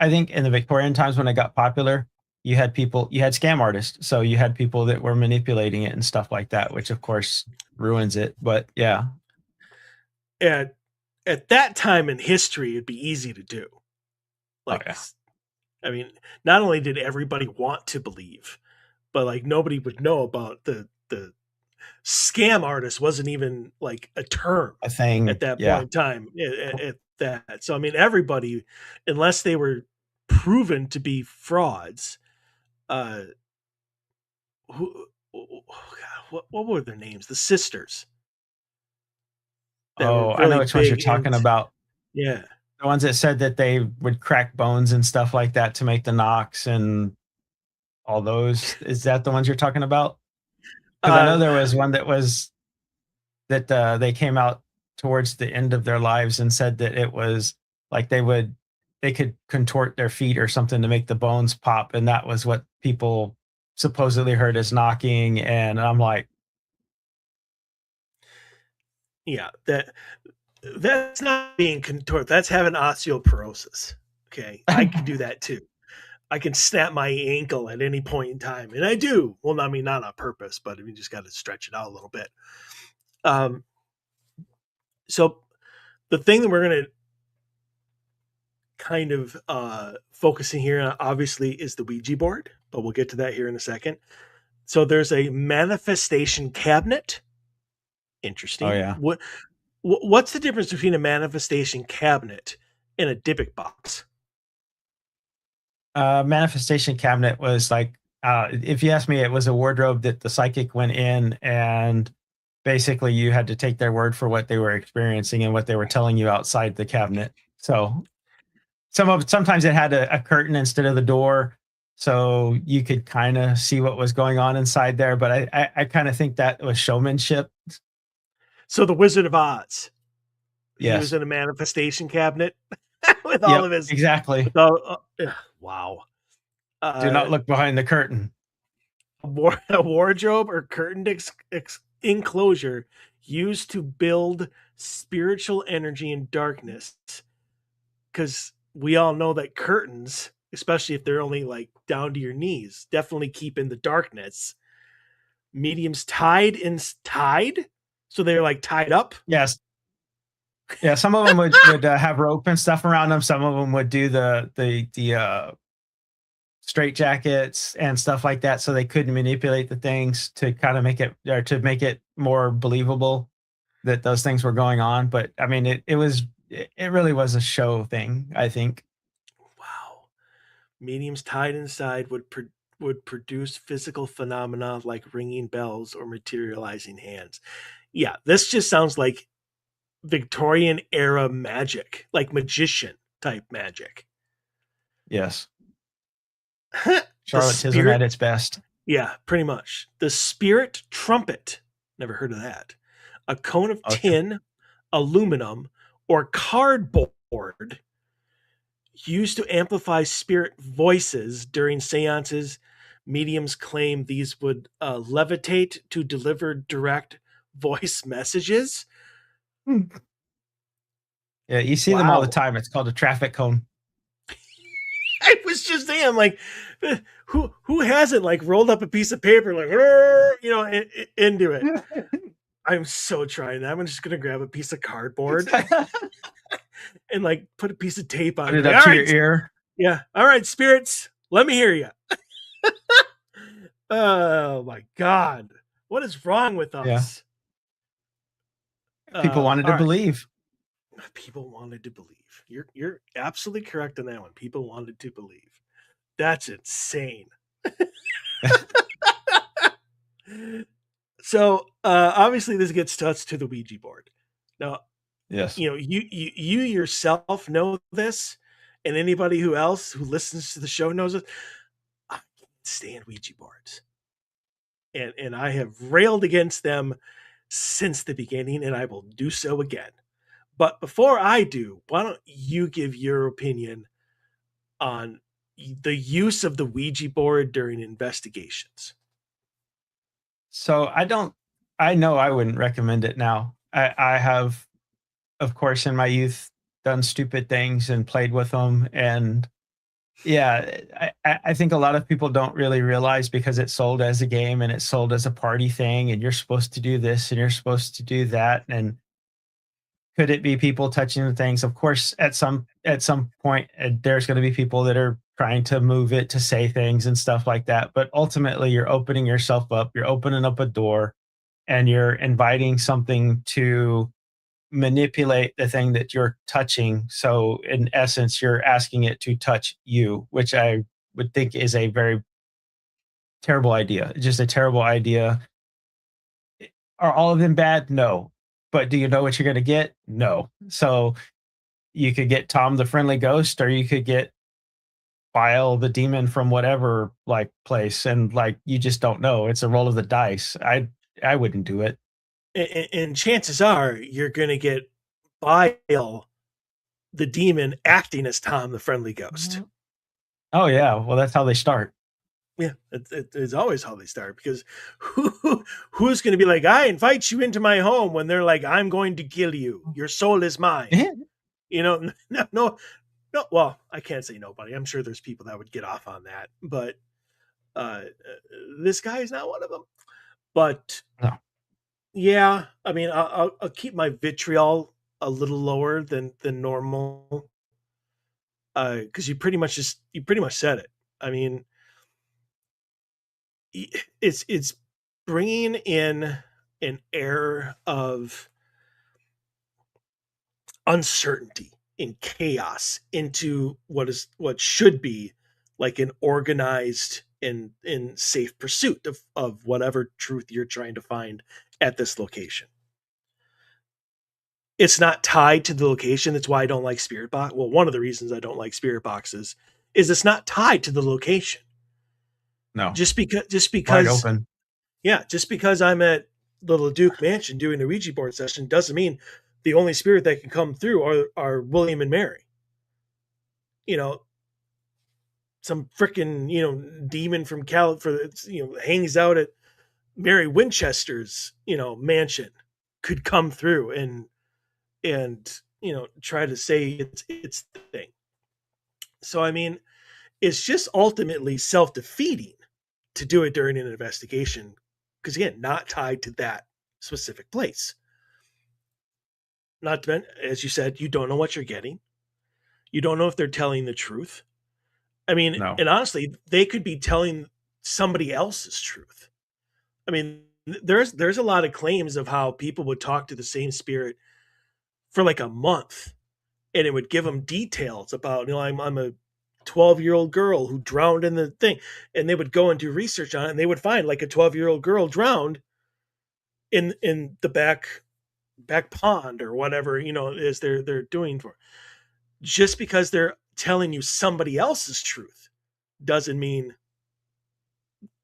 I think in the Victorian times when it got popular, you had scam artists, so you had people that were manipulating it and stuff like that, which of course ruins it. But yeah, And at that time in history, it'd be easy to do. oh Like, yeah, I mean, not only did everybody want to believe, but like nobody would know about the scam artist wasn't even like a term a at thing. that point Yeah, in time at that. So I mean, everybody, unless they were proven to be frauds, uh, who, oh God, what were their names? The sisters that were oh, I know really which ones you're big talking into, about. yeah. The ones that said that they would crack bones and stuff like that to make the knocks and all those. Is that the ones you're talking about? Because I know Uh, there was one that they came out towards the end of their lives and said that it was like they could contort their feet or something to make the bones pop, and that was what people supposedly heard as knocking. And I'm like, yeah, that's not being contorted. That's having osteoporosis. Okay, I can do that too. I can snap my ankle at any point in time, and I do. Well, I mean, not on purpose, but we just got to stretch it out a little bit. Um, so the thing that we're going to kind of focusing here on, obviously, is the Ouija board, but we'll get to that here in a second. So there's a manifestation cabinet. oh Interesting. yeah, What's the difference between a manifestation cabinet and a Dybbuk box? Manifestation cabinet was like, if you ask me, it was a wardrobe that the psychic went in, and basically you had to take their word for what they were experiencing and what they were telling you outside the cabinet. So sometimes it had a curtain instead of the door, so you could kind of see what was going on inside there. But I kind of think that was showmanship. So the Wizard of Oz, he was Yes. in a manifestation cabinet with all Yep. of his Exactly. with all. Wow. Do Uh, not look behind the curtain. a wardrobe or curtained enclosure used to build spiritual energy in darkness. Because we all know that curtains, especially if they're only like down to your knees, definitely keep in the darkness. Mediums tied, so they're like tied up. Yes. Yeah. Some of them would have rope and stuff around them. Some of them would do the straight jackets and stuff like that, so they couldn't manipulate the things to kind of make it, or to make it more believable that those things were going on. But I mean, it really was a show thing, I think. Wow. Mediums tied inside would produce physical phenomena like ringing bells or materializing hands. Yeah, this just sounds like Victorian era magic, like magician type magic. Yes. The Charlatanism spirit, at its best. yeah, pretty much. The spirit trumpet, never heard of that. A cone of Oh, sure. tin, aluminum, or cardboard used to amplify spirit voices during seances. Mediums claim these would levitate to deliver direct voice messages. Hmm. Yeah, you see them all the Wow. time. It's called a traffic cone. I was just saying, I'm like, who hasn't like rolled up a piece of paper, like, into it? I'm so trying that. I'm just gonna grab a piece of cardboard and like put a piece of tape on Put it. it Like, up all to your right, ear. yeah, all right, spirits, let me hear you. Oh my god, what is wrong with Yeah. us? People wanted All to right, believe. people wanted to believe. You're absolutely correct on that one. People wanted to believe. That's insane. So obviously, this gets touched to the Ouija board. Now, Yes. you yourself know this, and anybody who else who listens to the show knows it. I can't stand Ouija boards, and I have railed against them since the beginning, and I will do so again. But before I do, why don't you give your opinion on the use of the Ouija board during investigations? So I know I wouldn't recommend it now. I have, of course, in my youth done stupid things and played with them. And yeah, I think a lot of people don't really realize, because it's sold as a game and it's sold as a party thing, and you're supposed to do this and you're supposed to do that. And could it be people touching the things? Of course, at some point, there's going to be people that are trying to move it to say things and stuff like that. But ultimately, you're opening yourself up. You're opening up a door, and you're inviting something to manipulate the thing that you're touching. So, in essence, you're asking it to touch you, which I would think is a very terrible idea. Just a terrible idea. Are all of them bad? No. But do you know what you're going to get? No. So you could get Tom the friendly ghost, or you could get File the demon from whatever like place, and like you just don't know. It's a roll of the dice. I wouldn't do it. And chances are you're going to get Bile, the demon, acting as Tom, the friendly ghost. Oh yeah, well that's how they start. Yeah, it's always how they start because who's going to be like, I invite you into my home when they're like, I'm going to kill you. Your soul is mine. No. Well, I can't say nobody. I'm sure there's people that would get off on that, but this guy is not one of them. But No. yeah, I mean, I'll keep my vitriol a little lower than normal because you pretty much said it. I mean, it's bringing in an air of uncertainty and chaos into what should be like an organized and safe pursuit of whatever truth you're trying to find at this location. It's not tied to the location. That's why I don't like spirit box. Well, one of the reasons I don't like spirit boxes is it's not tied to the location. No, Just because wide open. yeah, just because I'm at the Leduc Mansion doing a Ouija board session doesn't mean the only spirit that can come through are William and Mary. You know, some freaking demon from hangs out at Mary Winchester's mansion could come through and try to say it's the thing. So I mean, it's just ultimately self defeating to do it during an investigation because again, not tied to that specific place. Not to, as you said, you don't know what you're getting. You don't know if they're telling the truth. I mean, No. and honestly, they could be telling somebody else's truth. I mean, there's a lot of claims of how people would talk to the same spirit for like a month, and it would give them details about I'm a 12-year-old girl who drowned in the thing, and they would go and do research on it, and they would find like a 12-year-old girl drowned in the back pond or whatever is they're doing for. Just because they're telling you somebody else's truth doesn't mean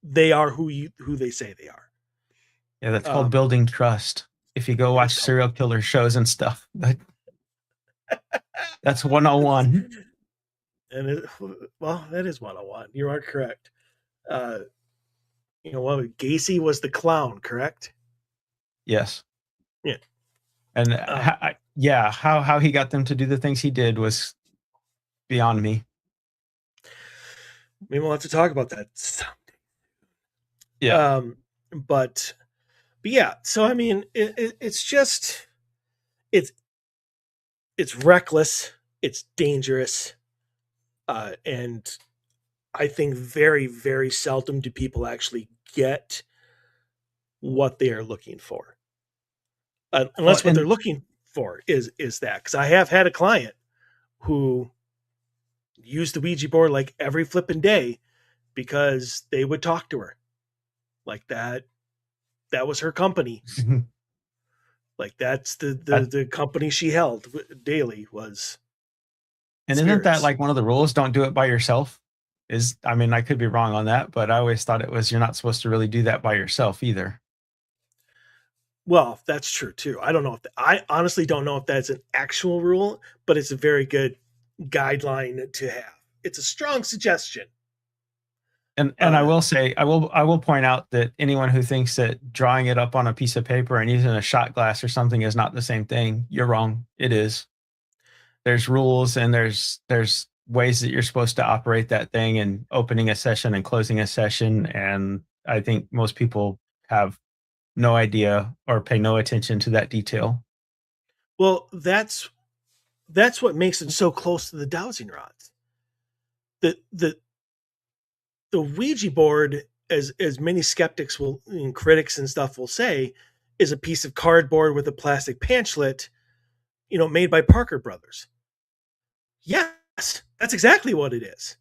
they are who they say they are. Yeah, that's called building trust. If you go watch serial killer shows and stuff, that's 101. And well, that is 101. You are correct. Gacy was the clown, correct? Yes. Yeah. And how he got them to do the things he did was beyond me. Maybe we'll have to talk about that someday. Yeah. But yeah. So I mean, it's just it's reckless. It's dangerous. And I think very, very seldom do people actually get what they are looking for. Unless what they're looking for is that. Because I have had a client who used the Ouija board like every flipping day because they would talk to her like that. That was her company. Like that's the company she held daily was. And spirits. Isn't that like one of the rules? Don't do it by yourself. I mean, I could be wrong on that, but I always thought it was you're not supposed to really do that by yourself either. Well, that's true too. I don't know I honestly don't know if that's an actual rule, but it's a very good guideline to have. It's a strong suggestion. And I will say, I will point out that anyone who thinks that drawing it up on a piece of paper and using a shot glass or something is not the same thing, you're wrong. It is. There's rules and there's ways that you're supposed to operate that thing, and opening a session and closing a session. And I think most people have no idea or pay no attention to that detail. Well, that's what makes it so close to the dowsing rods. The Ouija board, as many skeptics and critics and stuff will say, is a piece of cardboard with a plastic pamphlet, made by Parker Brothers. Yes, that's exactly what it is.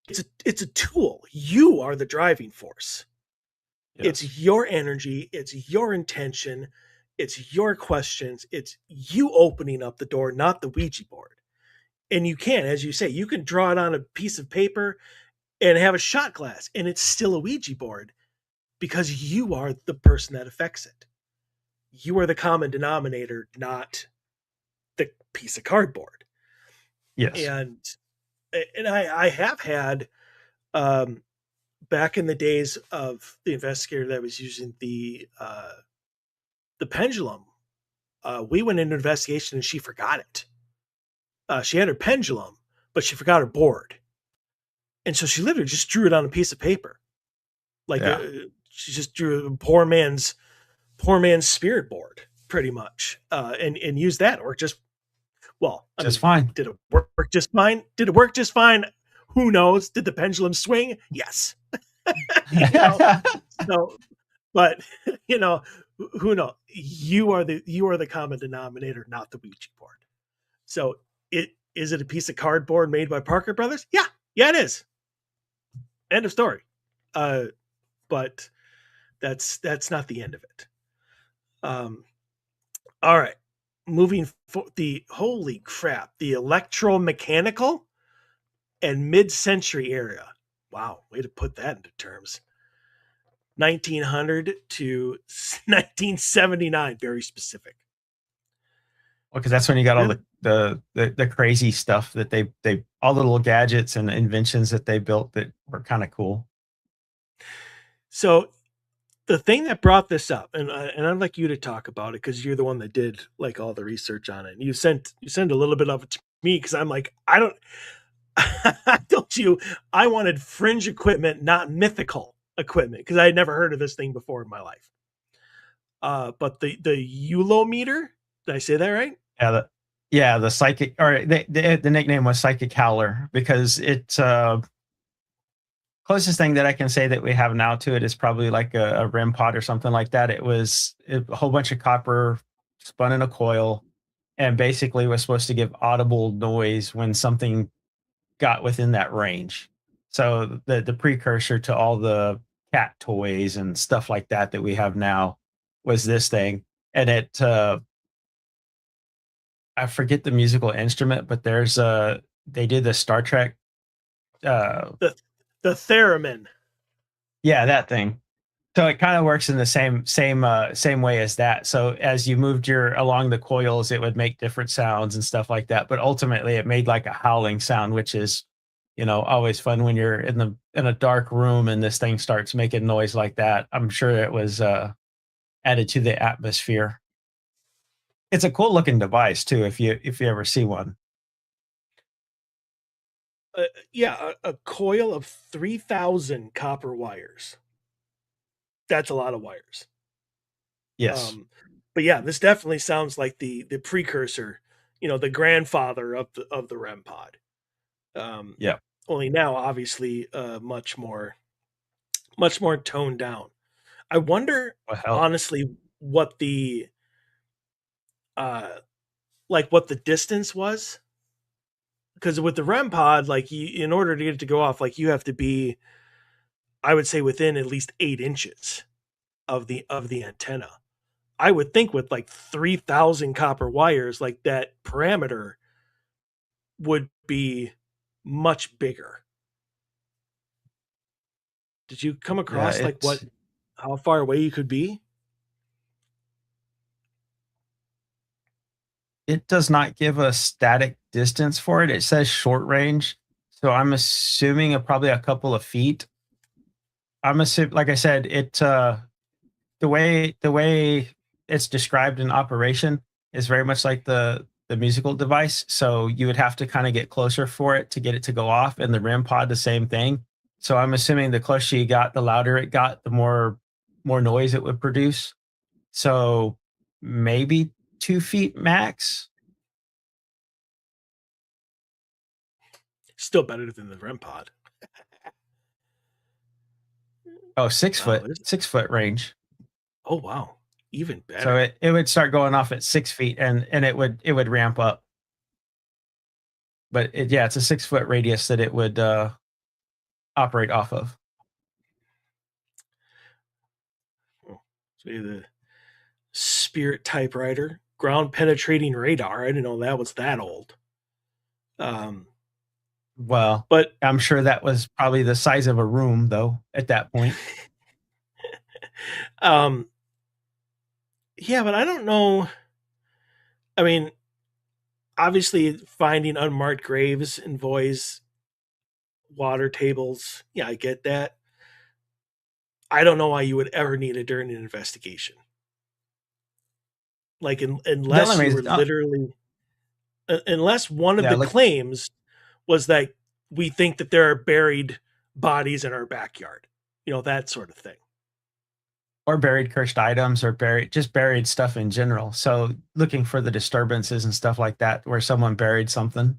It's a tool. You are the driving force. Yes. It's your energy. It's your intention. It's your questions. It's you opening up the door, not the Ouija board. And you can, as you say, you can draw it on a piece of paper and have a shot glass, and it's still a Ouija board because you are the person that affects it. You are the common denominator, not the piece of cardboard. Yes. And I have had back in the days of the investigator that was using the pendulum, we went into investigation and she forgot it. She had her pendulum, but she forgot her board. And so she literally just drew it on a piece of paper. Like she just drew a poor man's spirit board pretty much. And used that, or just, well, fine. Did it work just fine? Did it work just fine? Who knows? Did the pendulum swing? Yes. So, but Who knows? You are the common denominator, not the Ouija board. So it is it a piece of cardboard made by Parker Brothers? Yeah, yeah, it is. End of story. Uh, but that's not the end of it. Um, all right, moving for the holy crap, the electromechanical and mid-century era. Wow, way to put that into terms. 1900 to 1979, very specific. Because that's when you got all Really? the crazy stuff that they all the little gadgets and inventions that they built that were kind of cool. So the thing that brought this up, and I'd like you to talk about it because you're the one that did like all the research on it. And you sent a little bit of it to me because I'm like, I don't I told you I wanted fringe equipment, not mythical equipment, because I had never heard of this thing before in my life. But the Eulometer, did I say that right? Yeah, the psychic, or the nickname was Psychic Howler because it's closest thing that I can say that we have now to it is probably like a REM pod or something like that. It was a whole bunch of copper spun in a coil, and basically was supposed to give audible noise when something got within that range. So the precursor to all the cat toys and stuff like that that we have now was this thing, and it I forget the musical instrument, but there's a they did the Star Trek. Uh, The the theremin. yeah, that thing. So it kind of works in the same way as that. So as you moved your along the coils, it would make different sounds and stuff like that. But ultimately, it made like a howling sound, which is, always fun when you're in a dark room and this thing starts making noise like that. I'm sure it was added to the atmosphere. It's a cool looking device too, if you ever see one. Yeah, a coil of 3,000 copper wires. That's a lot of wires. Yes. Um, but yeah, this definitely sounds like the precursor, the grandfather of the REM pod. Um, Yeah. only now, obviously, much more toned down. I wonder, Well, hell, honestly, what the uh, what the distance was, because with the REM pod, like in order to get it to go off, like you have to be, I would say, within at least 8 inches of the antenna. I would think with like 3,000 copper wires, like that parameter would be much bigger. Did you come yeah. across like how far away you could be? It does not give a static distance for it. It says short range. So I'm assuming probably a couple of feet. I'm assuming, like I said, the way it's described in operation is very much like the musical device. So you would have to kind of get closer for it to get it to go off. And the REM pod, the same thing. So I'm assuming the closer you got, the louder it got, the more noise it would produce. So maybe 2 feet max. Still better than the REM pod. Oh, six Wow. foot, 6 foot range. Oh wow, even So better. it would start going off at 6 feet, and it would ramp up. But yeah, it's a 6 foot radius that it would operate off of. Oh, so the Spirit typewriter, ground penetrating radar. I didn't know that was that old. Um, Well, but I'm sure that was probably the size of a room though at that point. um, yeah, but I don't know. I mean, obviously, finding unmarked graves in voids, water tables. Yeah, I get that. I don't know why you would ever need it during an investigation. Like, The only unless you were reason, literally, unless one of yeah, the look, claims was that we think that there are buried bodies in our backyard, that sort of thing. or buried cursed items, or buried stuff in general. So looking for the disturbances and stuff like that, where someone buried something.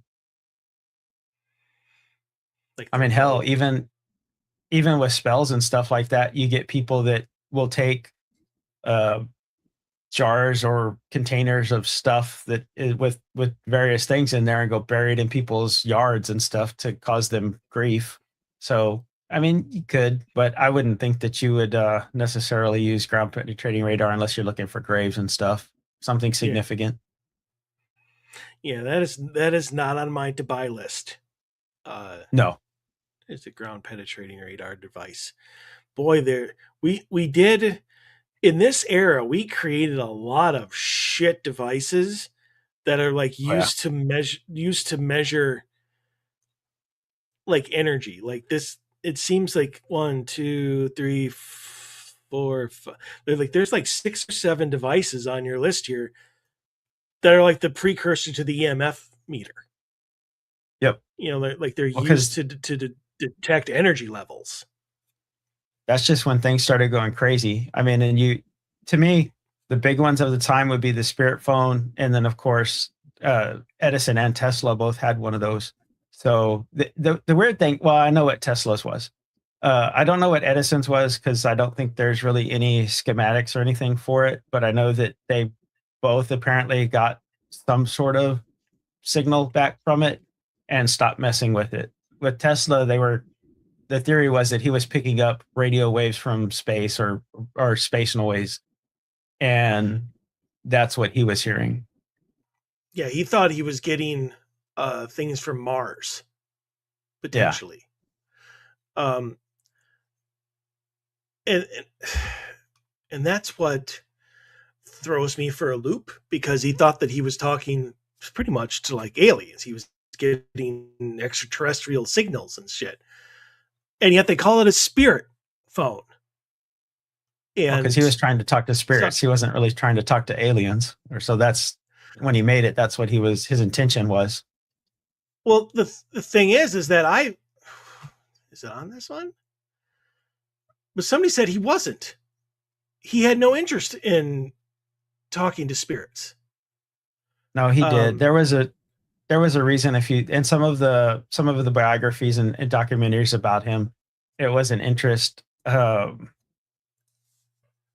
Like I the mean, hell, remote. even with spells and stuff like that, you get people that will take jars or containers of stuff that is with various things in there and go buried in people's yards and stuff to cause them grief. So I mean, you could, but I wouldn't think that you would necessarily use ground penetrating radar unless you're looking for graves and stuff, something Yeah, significant. yeah, that is not on my to buy list. Uh, No. is a ground penetrating radar device. Boy, there we did in this era. We created a lot of shit devices that are like Oh yeah. used to measure like energy. Like this, it seems like one, two, three, four, five. There's like 6 or 7 devices on your list here that are like the precursor to the EMF meter. Yep. They're Well, used because to detect energy levels. that's just when things started going crazy. I mean, to me, the big ones of the time would be the Spirit phone, and then of course, Edison and Tesla both had one of those. So the weird thing, well, I know what Tesla's was. I don't know what Edison's was because I don't think there's really any schematics or anything for it. But I know that they both apparently got some sort of signal back from it and stopped messing with it. With Tesla, the theory was that he was picking up radio waves from space or space noise, and that's what he was hearing. Yeah, he thought he was getting things from Mars Yeah. potentially. Um, and and that's what throws me for a loop because he thought that he was talking pretty much to like aliens. He was getting extraterrestrial signals and shit. And yet they call it a spirit phone. Well, because he And was trying to talk to so, spirits. He wasn't really trying to talk to aliens. Or so that's when he made it, that's what his intention was. well, the thing is that is it on this one? But somebody said he wasn't. He had no interest in talking to spirits. No, he did. Um, There was a reason if you and some of the biographies and documentaries about him, it was an interest.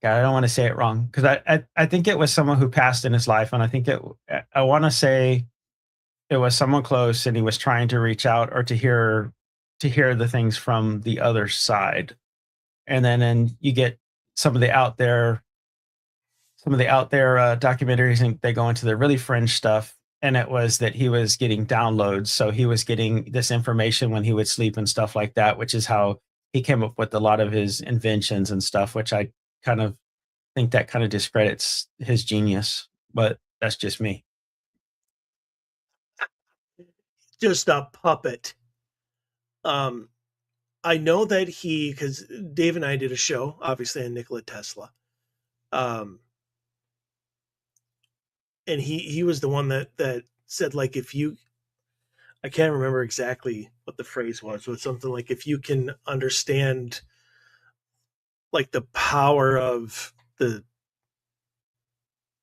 God, I don't want to say it wrong because I think it was someone who passed in his life, and I think I want to say it was someone close, and he was trying to reach out or to hear the things from the other side, and then you get some of the out there documentaries, and they go into the really fringe stuff. And it was that he was getting downloads, so he was getting this information when he would sleep and stuff like that, which is how he came up with a lot of his inventions and stuff, which I kind of think that kind of discredits his genius, but that's just me. just a puppet. Um, I know that because Dave and I did a show, obviously, on Nikola Tesla. Um, and he was the one that said like if you I can't remember exactly what the phrase was, but something like if you can understand like the power of the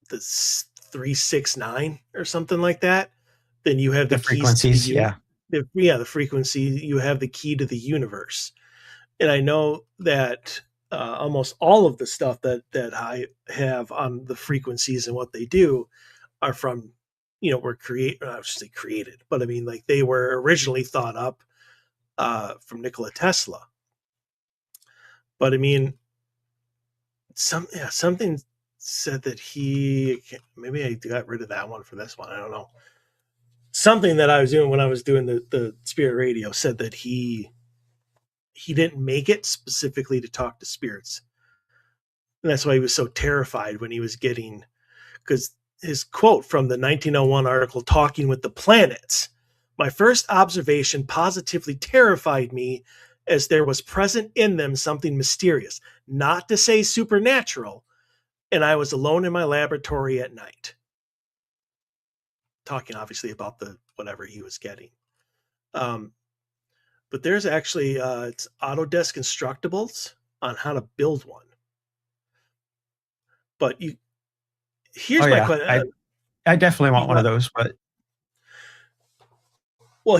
369 or something like that, then you have the The keys to the frequencies, yeah. the frequency. You have the key to the universe. And I know that almost all of the stuff that I have on the frequencies and what they do are from were I should say created, but I mean like they were originally thought up from Nikola Tesla. But I mean something said that maybe I got rid of that one for this one. I don't know. Something that I was doing when I was doing the spirit radio said that he didn't make it specifically to talk to spirits. And that's why he was so terrified when he was getting because his quote from the 1901 article Talking with the Planets, my first observation positively terrified me as there was present in them something mysterious, not to say supernatural, and I was alone in my laboratory at night. Talking obviously about the whatever he was getting. Um, but there's actually it's Autodesk Constructables on how to build one. But Oh here's my yeah, question. I definitely want one of those, but Well,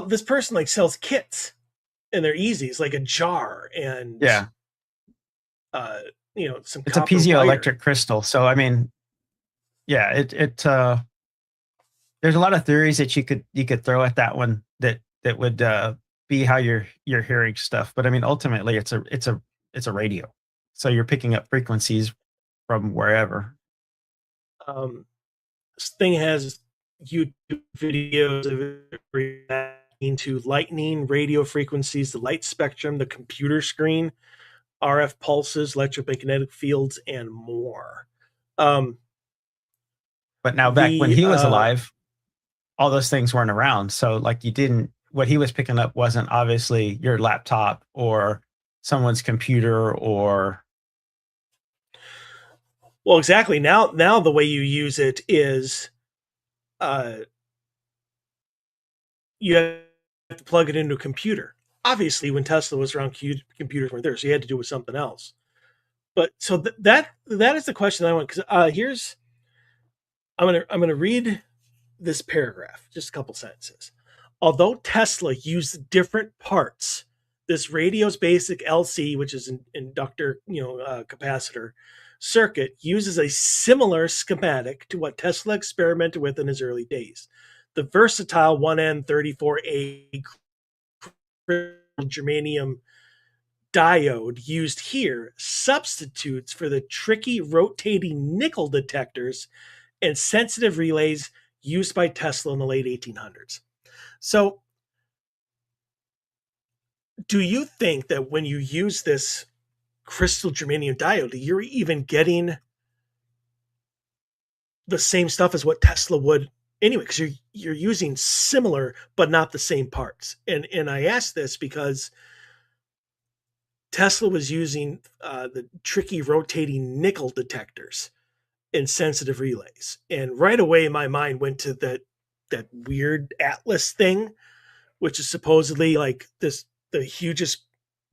this person like sells kits and they're easy. It's like a jar and yeah, uh some it's a copper wire. piezoelectric crystal. So I mean, yeah, there's a lot of theories that you could throw at that one that would be how you're hearing stuff. But I mean, ultimately, it's a radio, so you're picking up frequencies from wherever. Um, this thing has YouTube videos of it reacting to lightning, radio frequencies, the light spectrum, the computer screen, RF pulses, electromagnetic fields, and more. Um, But now back when the he was alive, all those things weren't around. So like you didn't what he was picking up wasn't obviously your laptop or someone's computer or Well, exactly. Now the way you use it is uh, you have to plug it into a computer. Obviously, when Tesla was around, computers weren't there, so you had to do it with something else. But so that is the question I want because here's I'm gonna read this paragraph, just a couple sentences. Although Tesla used different parts, this radio's basic LC, which is an inductor, capacitor circuit, uses a similar schematic to what Tesla experimented with in his early days. The versatile 1N34A germanium diode used here substitutes for the tricky rotating nickel detectors and sensitive relays used by Tesla in the late 1800s. So, do you think that when you use this crystal germanium diode, you're even getting the same stuff as what Tesla would anyway? Because you're using similar but not the same parts. And I ask this because Tesla was using the tricky rotating nickel detectors in sensitive relays, and right away my mind went to that weird Atlas thing, which is supposedly like the hugest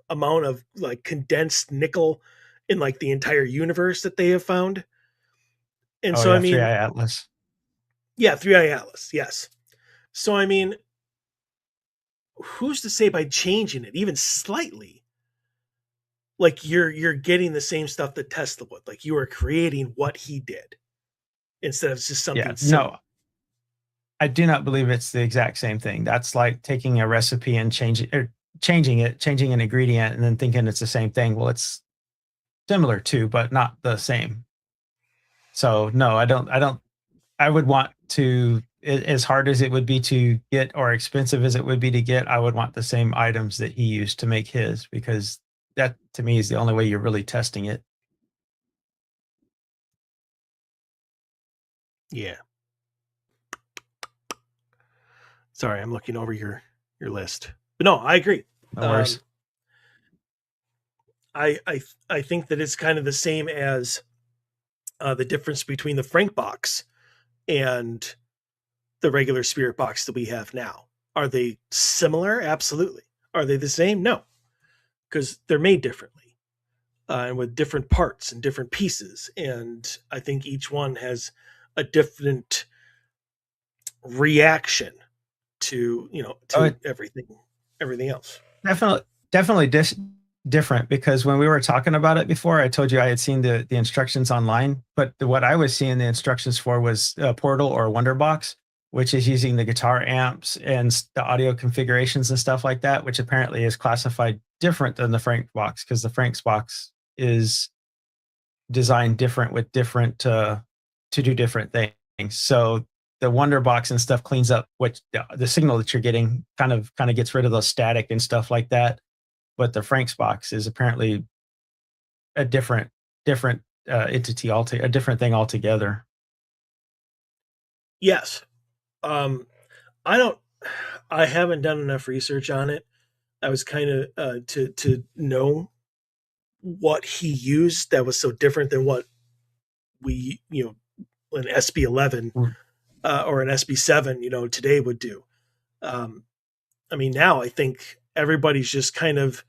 amount of like condensed nickel in like the entire universe that they have found. And oh so I yeah, three mean, eye atlas. yeah, 3i Atlas, yes. So I mean, who's to say by changing it even slightly, like you're getting the same stuff that Tesla would, like you are creating what he did instead of just Yeah, something similar. no, I do not believe it's the exact same thing. That's like taking a recipe and changing an ingredient and then thinking it's the same thing. Well, it's similar to, but not the same. So no, I would want to, as hard as it would be to get or expensive as it would be to get, I would want the same items that he used to make his because that to me is the only way you're really testing it. Yeah. Sorry, I'm looking over your list. But no, I agree. No Um, worries. I think that it's kind of the same as the difference between the Frank box and the regular spirit box that we have now. Are they similar? Absolutely. Are they the same? No, because they're made differently and with different parts and different pieces. And I think each one has a different reaction to Oh, to everything else. definitely, definitely different because when we were talking about it before, I told you I had seen the instructions online, but what I was seeing the instructions for was a Portal or a Wonderbox, which is using the guitar amps and the audio configurations and stuff like that, which apparently is classified different than the Frank box because the Frank's box is designed different with different to do different things. So the Wonder Box and stuff cleans up what the signal that you're getting, kind of gets rid of the static and stuff like that. But the Frank's box is apparently a different entity a different thing altogether. Yes. Um, I don't. I haven't done enough research on it. I was kind of to know what he used that was so different than what we an SB11 Mm. or an SB7 today would do. Um, I mean, now I think everybody's just kind of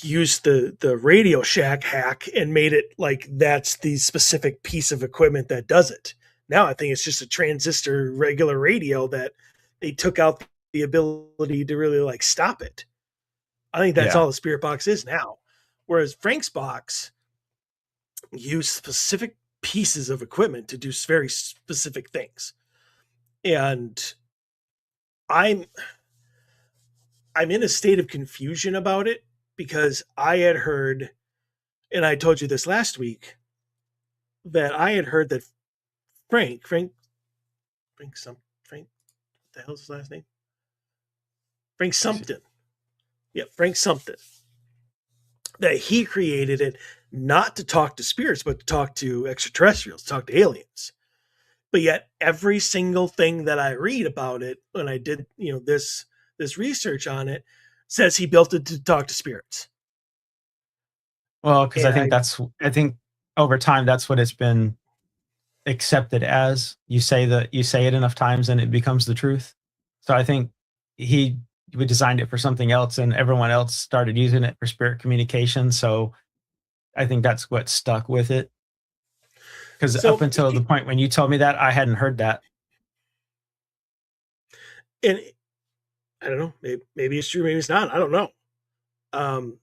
used the Radio Shack hack and made it like that's the specific piece of equipment that does it. Now I think it's just a transistor regular radio that they took out the ability to really like stop it. I think that's Yeah. all the Spirit Box is now. Whereas Frank's box used specific pieces of equipment to do very specific things. And I'm I'm in a state of confusion about it because I had heard, and I told you this last week, that I had heard that Frank, what the hell's his last name? Frank something. Yeah, Frank something. That he created it not to talk to spirits, but to talk to extraterrestrials, talk to aliens. But yet every single thing that I read about it when I did, this research on it says he built it to talk to spirits. Well, because And I think over time that's what it's been accepted as. You say it enough times and it becomes the truth. So I think he we designed it for something else and everyone else started using it for spirit communication. So I think that's what stuck with it. Because up so until the point when you told me that, I hadn't heard that. and I don't know, maybe it's true, maybe it's not. I don't know. Um,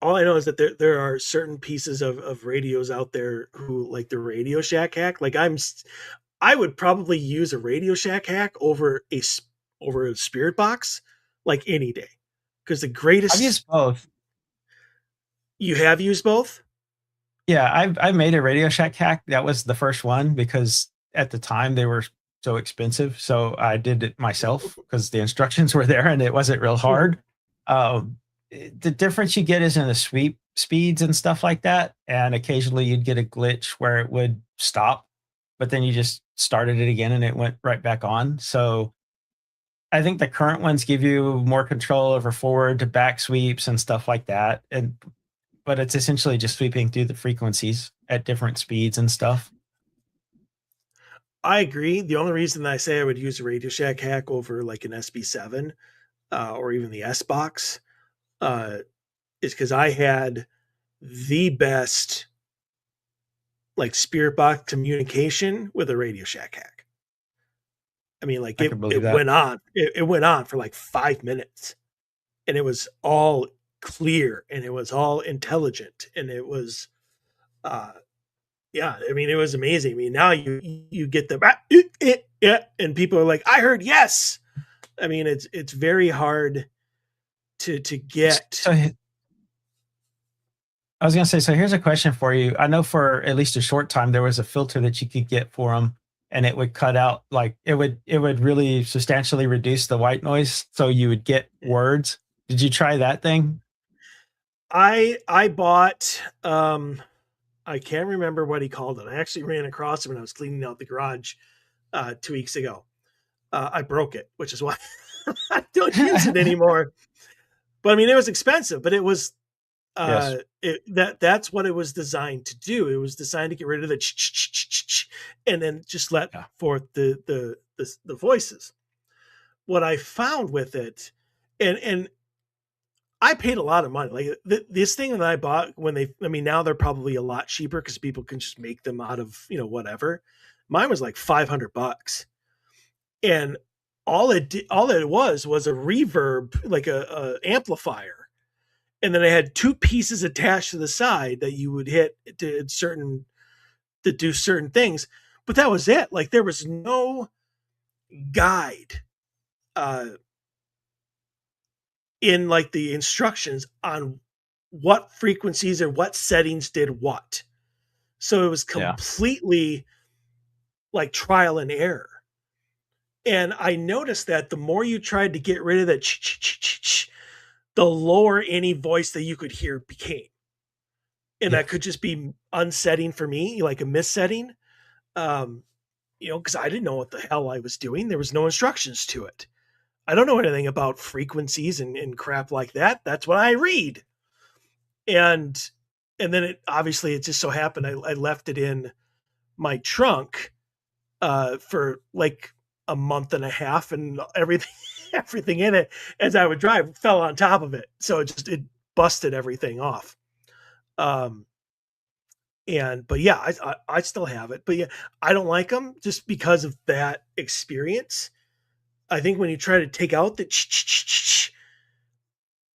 all I know is that there are certain pieces of radios out there who like the Radio Shack hack. Like I would probably use a Radio Shack hack over a spirit box like any day. Because the I've greatest used both. you have used both? Yeah, I made a Radio Shack hack. That was the first one because at the time they were so expensive. So I did it myself because the instructions were there and it wasn't real hard. Um, the difference you get is in the sweep speeds and stuff like that. And occasionally you'd get a glitch where it would stop, but then you just started it again and it went right back on. So I think the current ones give you more control over forward to back sweeps and stuff like that. But it's essentially just sweeping through the frequencies at different speeds and stuff. I agree. The only reason that I say I would use a Radio Shack hack over like an SB7 or even the S box uh, is because I had the best like spirit box communication with a Radio Shack hack. I mean, like I could believe it that. went on. It went on for like 5 minutes, and it was all clear, and it was all intelligent, and it was, uh, yeah. I mean, it was amazing. I mean, now you get the yeah, and people are like, I heard yes. I mean, it's very hard to get. So I was going to say, so here's a question for you. I know for at least a short time there was a filter that you could get for them, and it would cut out like it would really substantially reduce the white noise, so you would get words. Did you try that thing? I bought I can't remember what he called it. I actually ran across him when I was cleaning out the garage 2 weeks ago. I broke it, which is why I don't use it anymore. But I mean, it was expensive, but it was Yes. that's what it was designed to do. It was designed to get rid of the and then just let Yeah. forth the voices. What I found with it, and I paid a lot of money. Like this thing that I bought when I mean, now they're probably a lot cheaper because people can just make them out of whatever. Mine was like $500, and all it was a reverb, like a amplifier, and then it had two pieces attached to the side that you would hit to do certain things. But that was it. Like there was no guide uh, in like the instructions on what frequencies or what settings did what. So it was Yeah. completely like trial and error. And I noticed that the more you tried to get rid of that, the lower any voice that you could hear became. And Yeah. that could just be unsetting for me, like a missetting. Um, because I didn't know what the hell I was doing. There was no instructions to it. I don't know anything about frequencies and crap like that. That's what I read. And then it just so happened I left it in my trunk for like a month and a half, and everything everything in it as I would drive fell on top of it. So it busted everything off. Um but yeah, I still have it. But yeah, I don't like them just because of that experience. I think when you try to take out the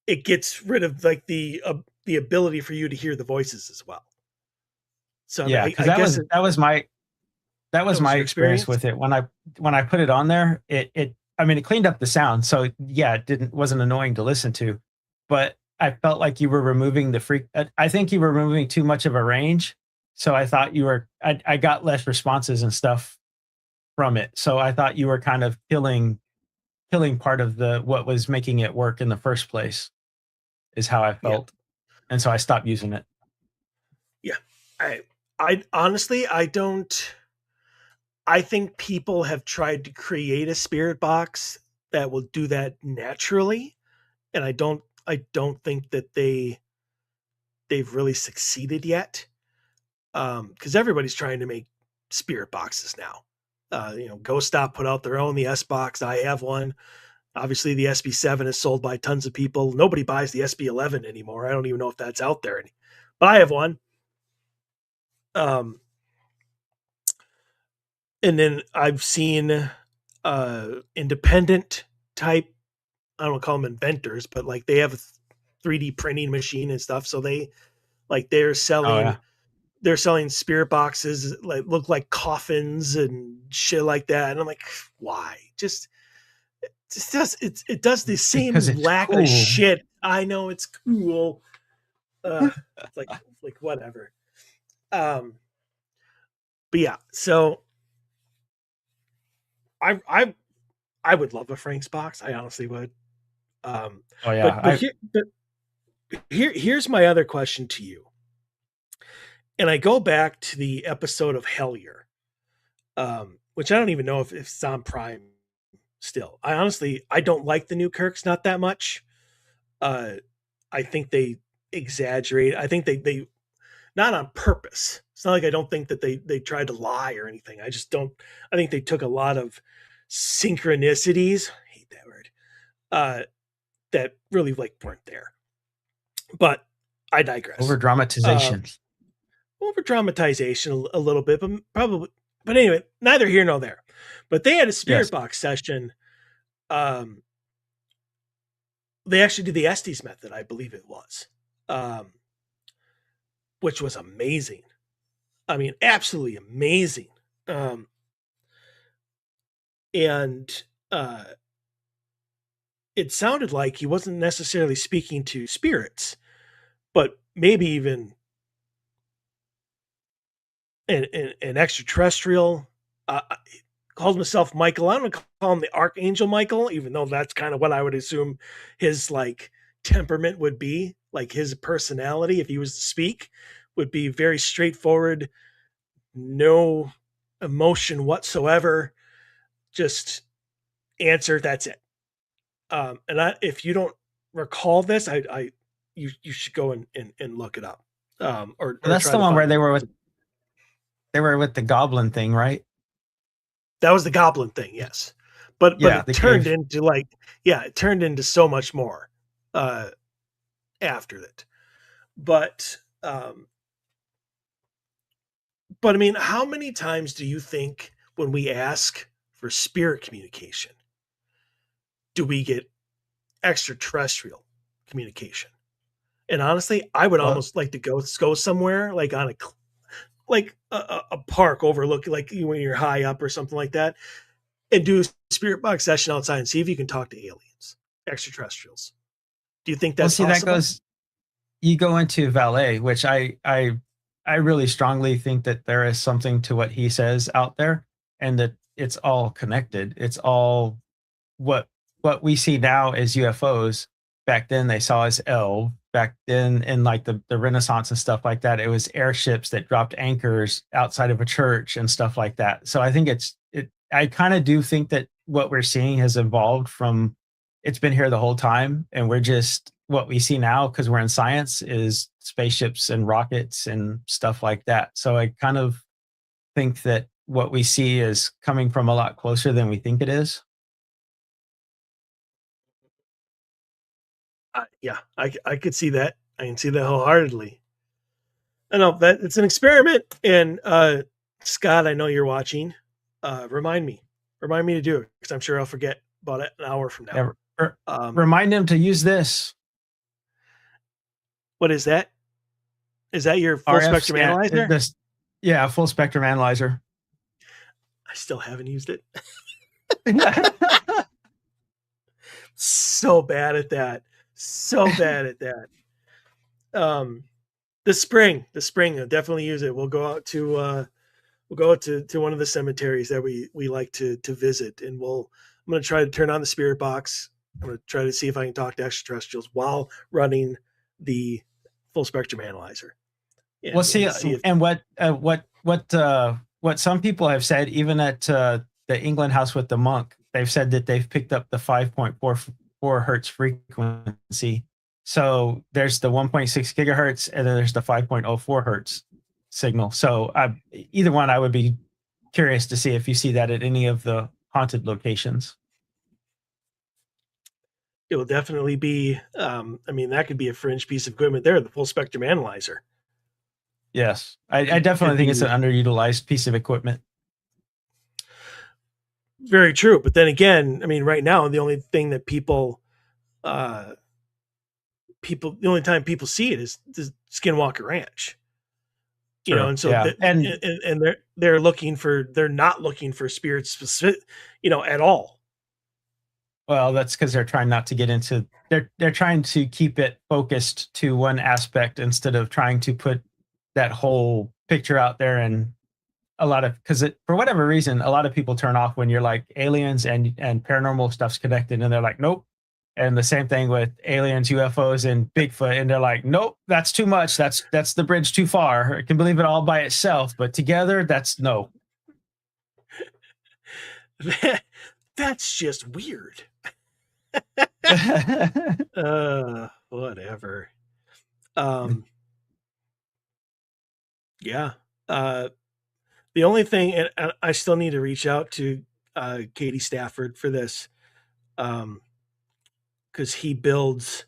it gets rid of like the ability for you to hear the voices as well. So I mean, Yeah, because I guess it, that was that was my your experience experience. with it. When I put it on there, it I mean, it cleaned up the sound. So yeah, it didn't wasn't annoying to listen to, but I felt like you were removing the freak. I think you were removing too much of a range. So I thought you were. I got less responses and stuff from it. So I thought you were kind of killing part of the what was making it work in the first place. Is how I Yeah, felt, and so I stopped using it. yeah. I I honestly I don't. I think people have tried to create a spirit box that will do that naturally, and I don't think that they've really succeeded yet. Because everybody's trying to make spirit boxes now. Ghost Stop put out their own, the S box. I have one. Obviously, the SB7 is sold by tons of people. Nobody buys the SB11 anymore. I don't even know if that's out there, but I have one. Um, and then I've seen independent type. I don't call them inventors, but like they have a 3D printing machine and stuff. So they're Oh selling yeah, spirit boxes like look like coffins and shit like that. And I'm like, why? It does the because same it's lack of cool. shit. I know it's cool. It's like whatever. Um, but yeah, so I I I would love a Frank's box. I honestly would. Um, Oh yeah, but here's my other question to you. And I go back to the episode of Hellier, which I don't even know if it's on Prime still. I don't like the new Kirks not that much. Uh, I think they exaggerate. I think they not on purpose. It's not like I don't think that they tried to lie or anything. I just don't. I think they took a lot of synchronicities. I hate that word. Uh, that really like weren't there. But I over digress. dramatization. Over dramatization a little bit, but probably. But anyway, neither here nor there. But they had a spirit Yes. box session. Um, they actually did the Estes method, I believe it was, um, which was amazing. I mean, absolutely amazing. Um, and uh, it sounded like he wasn't necessarily speaking to spirits, but maybe even an extraterrestrial. He called himself Michael. I'm gonna call him the Archangel Michael, even though that's kind of what I would assume his like temperament would be. Like his personality, if he was to speak, would be very straightforward, no emotion whatsoever. Just answer. That's it. If you don't recall this, you should go and look it up, Well, or that's try the to one where find it. they were with the goblin thing, right? That was the goblin thing, yes, but Yeah, it the turned cave. into like yeah, it turned into so much more uh, after it. But but I mean, how many times do you think when we ask for spirit communication, do we get extraterrestrial communication? And honestly, I would Well, almost like to go somewhere like on a a park overlooking like when you're high up or something like that, and do a spirit box session outside and see if you can talk to aliens, extraterrestrials. Do you think well, that's see, that possible? goes. You go into valet, which I really strongly think that there is something to what he says out there, and that it's all connected. It's all what what we see now as UFOs. Back then, they saw as elves. Back then, in like the Renaissance and stuff like that, it was airships that dropped anchors outside of a church and stuff like that. So I think it's it. I kind of do think that what we're seeing has evolved from it's been here the whole time, and we're just what we see now because we're in science is spaceships and rockets and stuff like that. So I kind of think that what we see is coming from a lot closer than we think it is. Yeah, I could see that. I can see that wholeheartedly. I know that it's an experiment, and Scott, I know you're watching. Remind me, to do it because I'm sure I'll forget about it an hour from now. Yeah, Um, remind them to use this. What is that? Is that your full RF spectrum scan analyzer? this, yeah, full spectrum analyzer. I still haven't used it. So bad at that. So bad at that. Um, the spring, I'll definitely use it. We'll go out to one of the cemeteries that we like to visit, and I'm going to try to turn on the spirit box. I'm going to try to see if I can talk to extraterrestrials while running the full spectrum analyzer, Well, see, and see if and what some people have said, even at the England House with the Monk, they've said that they've picked up the 5.44 hertz frequency. So there's the 1.6 gigahertz, and then there's the 5.04 hertz signal. So either one, I would be curious to see if you see that at any of the haunted locations. it will definitely be. I mean, that could be a fringe piece of equipment there. The full spectrum analyzer Yes, I could definitely think it's an be underutilized piece of equipment. very true. But then again, I mean, right now the only thing that uh, the only time people see it is the Skinwalker Ranch. True. And so Yeah. and they're not looking for spirits specific, at all. Well, that's because they're trying not to get into they're trying to keep it focused to one aspect instead of trying to put that whole picture out there. And a lot of because for whatever reason, a lot of people turn off when you're like aliens and paranormal stuff's connected, and they're like, nope. And the same thing with aliens, UFOs, and Bigfoot, and they're like, nope, that's too much. That's the bridge too far. I can believe it all by itself, but together, that's no. That's just weird. Whatever. Yeah. The only thing, and I still need to reach out to Katie Stafford for this, because he builds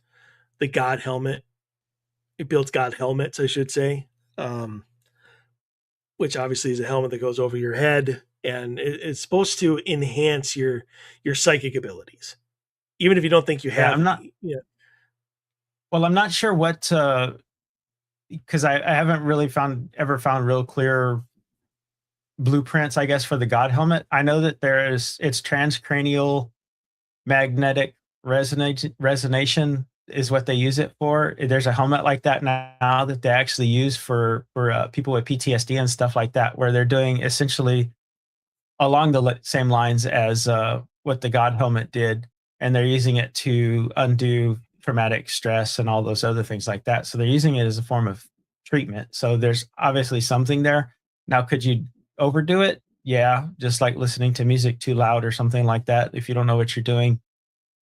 the God helmet. He builds God helmets, I should say, um, which obviously is a helmet that goes over your head, and it's supposed to enhance your psychic abilities, even if you don't think you Yeah, have I'm not. any. Yeah, Well, I'm not sure what because I haven't really ever found real clear blueprints, I guess, for the God helmet. I know that it's transcranial magnetic resonation is what they use it for. There's a helmet like that now that they actually use for people with PTSD and stuff like that, where they're doing essentially along the same lines as what the God helmet did, and they're using it to undo traumatic stress and all those other things like that. So they're using it as a form of treatment. So there's obviously something there. Now, could you overdo it? Yeah, just like listening to music too loud or something like that. If you don't know what you're doing,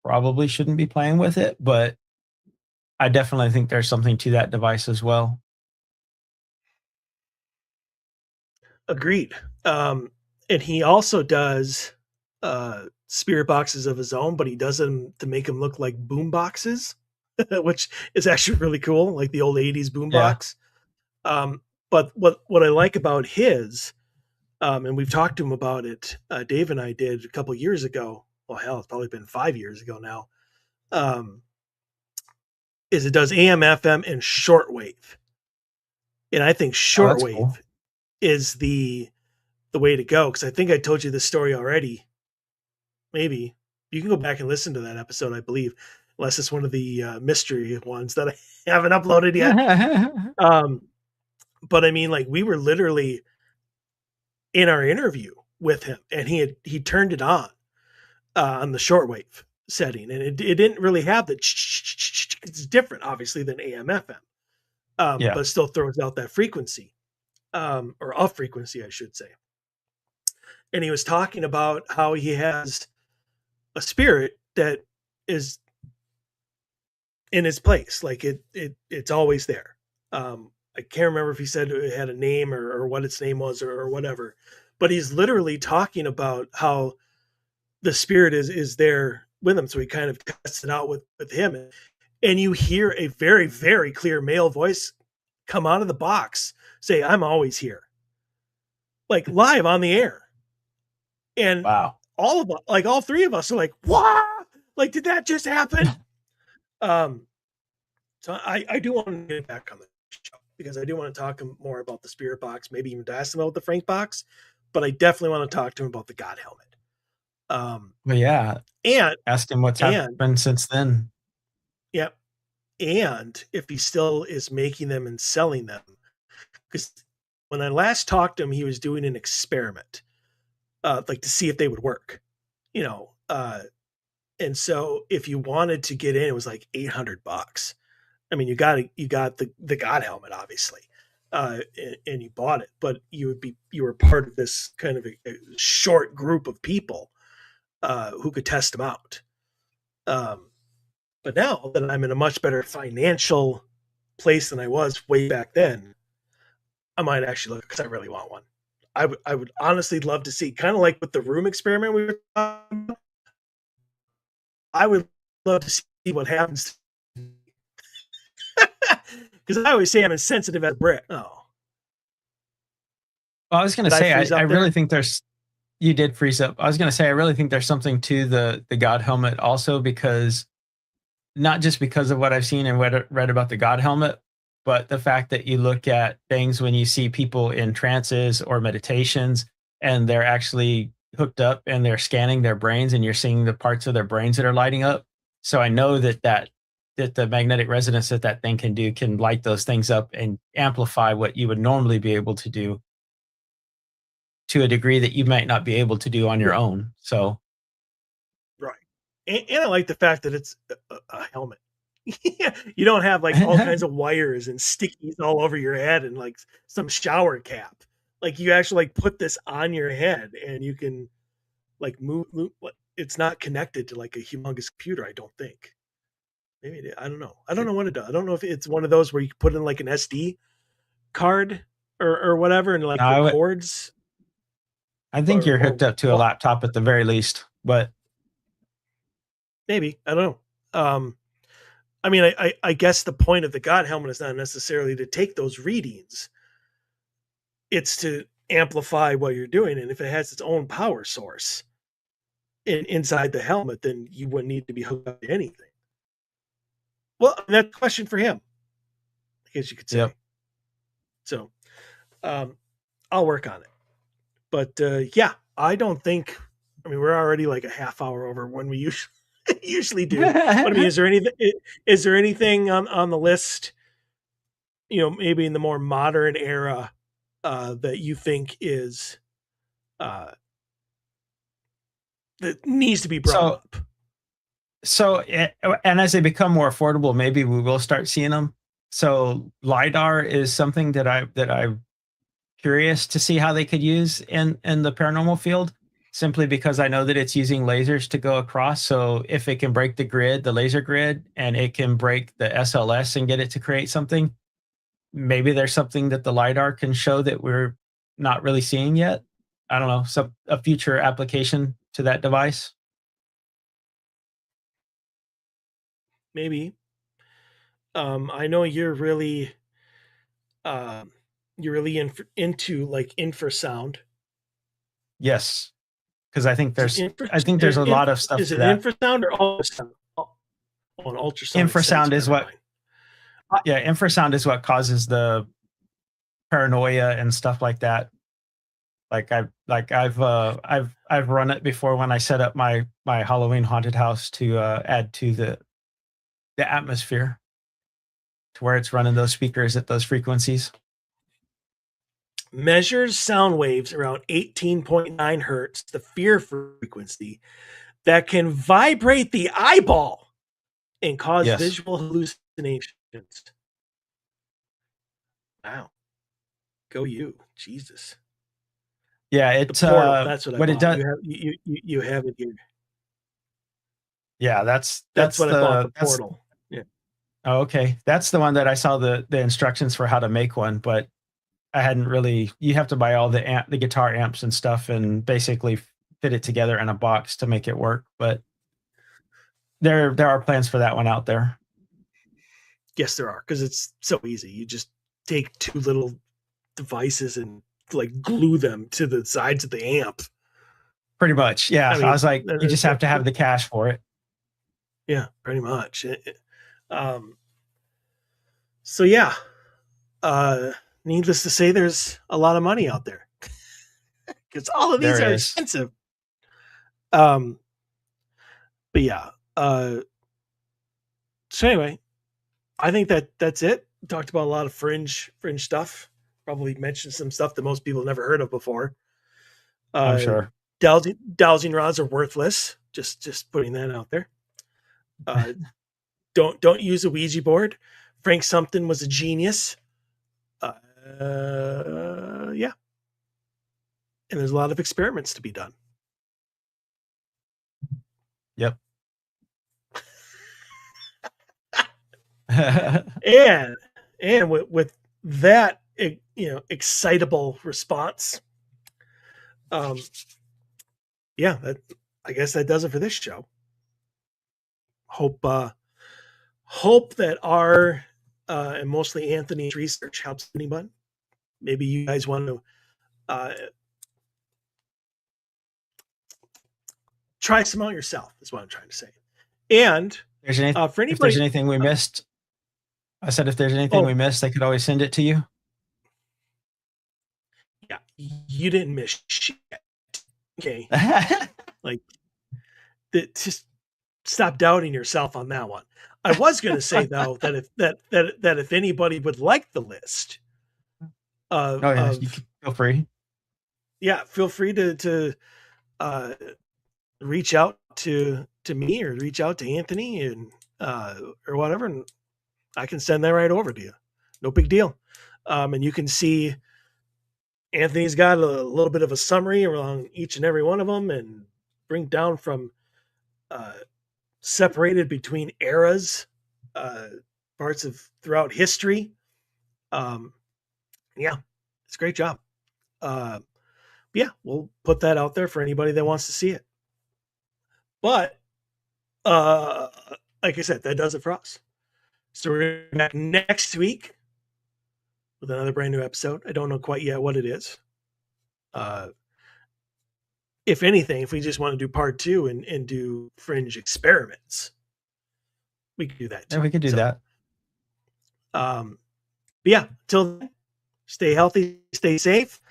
probably shouldn't be playing with it. But I definitely think there's something to that device as well. agreed. And he also does spirit boxes of his own, but he does them to make them look like boom boxes, which is actually really cool, like the old '80s boom Yeah. box. But what I like about his, and we've talked to him about it. Dave and I did a couple years ago. Well, hell, it's probably been 5 years ago now. Um, is it does AM, FM, and shortwave, and I think Oh, that's cool. shortwave is the way to go, because I think I told you this story already. Maybe you can go back and listen to that episode. I believe, unless it's one of the mystery ones that I haven't uploaded yet. Um, but I mean, like we were literally in our interview with him, and he turned it on the shortwave setting, and it didn't really have the. It's different, obviously, than AM FM, Yeah. but it still throws out that frequency, or a frequency, I should say. And he was talking about how he has a spirit that is in his place, like it's always there. I can't remember if he said it had a name, or what its name was, or whatever, but he's literally talking about how the spirit is there with him. So he kind of tests it out with him, and you hear a very, very clear male voice come out of the box say, "I'm always here," like live on the air. And Wow. all of us, like all three of us, are like, "What? Like, did that just happen?" Um, So I do want to get back on the show because I do want to talk more about the spirit box, maybe even to ask him about the Frank box, but I definitely want to talk to him about the God helmet. But yeah, And ask him what's and happened since then. yeah, and if he still is making them and selling them, because when I last talked to him, he was doing an experiment, like to see if they would work, you know. And so if you wanted to get in, it was like $800. I mean, you got the God helmet, obviously, and you bought it, but you were part of this kind of a short group of people who could test them out. Um, but now that I'm in a much better financial place than I was way back then, I might actually look because I really want one. I would honestly love to see, kind of like with the room experiment we were talking about, I would love to see what happens because I always say I'm as sensitive as a brick. Oh, Well, I was going to did I say, freeze I up really there? think there's, you did freeze up. I was going to say, I really think there's something to the God helmet also, because not just because of what I've seen and read about the God helmet, but the fact that you look at things when you see people in trances or meditations and they're actually hooked up and they're scanning their brains and you're seeing the parts of their brains that are lighting up. So I know that the magnetic resonance that that thing can do can light those things up and amplify what you would normally be able to do to a degree that you might not be able to do on your Right, own. So right. And I like the fact that it's a helmet. You don't have like all kinds of wires and stickies all over your head and like some shower cap. Like you actually like put this on your head and you can like move. It's not connected to like a humongous computer. I don't think. Maybe I don't know. I don't know what it does. I don't know if it's one of those where you put in like an SD card or whatever and like I would, records I think you're or hooked up to a what. laptop at the very least, but Maybe I don't know. I mean, I guess the point of the God helmet is not necessarily to take those readings. It's to amplify what you're doing, and if it has its own power source inside the helmet, then you wouldn't need to be hooked up to anything. Well, that's a question for him, I guess you could say. yep. So, um, I'll work on it. But yeah, I don't think. I mean, we're already like a half hour over when we usually usually do. But I mean, is there anything on the list? You know, maybe in the more modern era that you think is uh, that needs to be brought so up? and as they become more affordable, maybe we will start seeing them. So lidar is something that I'm curious to see how they could use in the paranormal field, simply because I know that it's using lasers to go across. So if it can break the grid, the laser grid, and it can break the SLS and get it to create something, maybe there's something that the lidar can show that we're not really seeing yet. I don't know, some a future application to that device. Maybe. I know um, you're really into like infrasound. Yes, because Is it infra? I think there's a lot of stuff Is to it that. infrasound or ultrasound? Oh, an ultrasonic Infrasound sensor. is Never what, mind. I, yeah, infrasound is what causes the paranoia and stuff like that. I've run it before when I set up my Halloween haunted house to add to the atmosphere to where it's running those speakers at those frequencies. measures sound waves around 18.9 hertz, the fear frequency, that can vibrate the eyeball and cause Yes. visual hallucinations. Wow. Go you. Jesus. Yeah, The it's portal. That's what I what it bought. does. You have it here. Yeah, That's what I bought. The that's portal. Yeah. oh, okay. That's the one that I saw the instructions for how to make one, but I hadn't really. You have to buy all the guitar amps and stuff, and basically fit it together in a box to make it work. But there are plans for that one out there. Yes, there are because it's so easy. You just take two little devices and like glue them to the sides of the amp. Pretty much, yeah. I I mean, was like, you just have to have the cash for it. yeah, pretty much. Um, So yeah, uh, needless to say, there's a lot of money out there because all of these There are is. expensive. Um, but yeah. So anyway, I think that's it. Talked about a lot of fringe stuff. Probably mentioned some stuff that most people never heard of before. I'm Uh, sure. dowsing rods are worthless. Just putting that out there. Uh, don't use a Ouija board. Frank Sumpton was a genius. Yeah, and there's a lot of experiments to be done. Yep. And with that, excitable response, um, yeah, I guess that does it for this show. Hope that our and mostly Anthony's research helps anyone. Maybe you guys want to uh, try some out yourself. Is what I'm trying to say. And for if there's anybody, anything we missed, I said if there's anything we oh missed, they could always send it to you. yeah, you didn't miss shit. Okay, like just stop doubting yourself on that one. I was going to say though that if anybody would like the list Oh yeah, you of can feel free. yeah, feel free to uh, reach out to me or reach out to Anthony and or whatever, and I can send that right over to you. No big deal. And you can see Anthony's got a little bit of a summary around each and every one of them, and bring down from uh, separated between eras, uh, parts of throughout history. Um, yeah, it's a great job. Uh, yeah, we'll put that out there for anybody that wants to see it. But uh, like I said, that does it for us. So we're back next week with another brand new episode. I don't know quite yet what it is. Uh, if anything, if we just want to do part two and do fringe experiments, we could do that Yeah, too. we could do So, that. but yeah, till then, stay healthy, stay safe,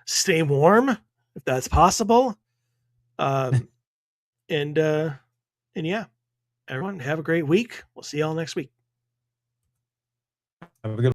stay warm if that's possible. Um, and yeah, everyone have a great week. We'll see y'all next week. Have a good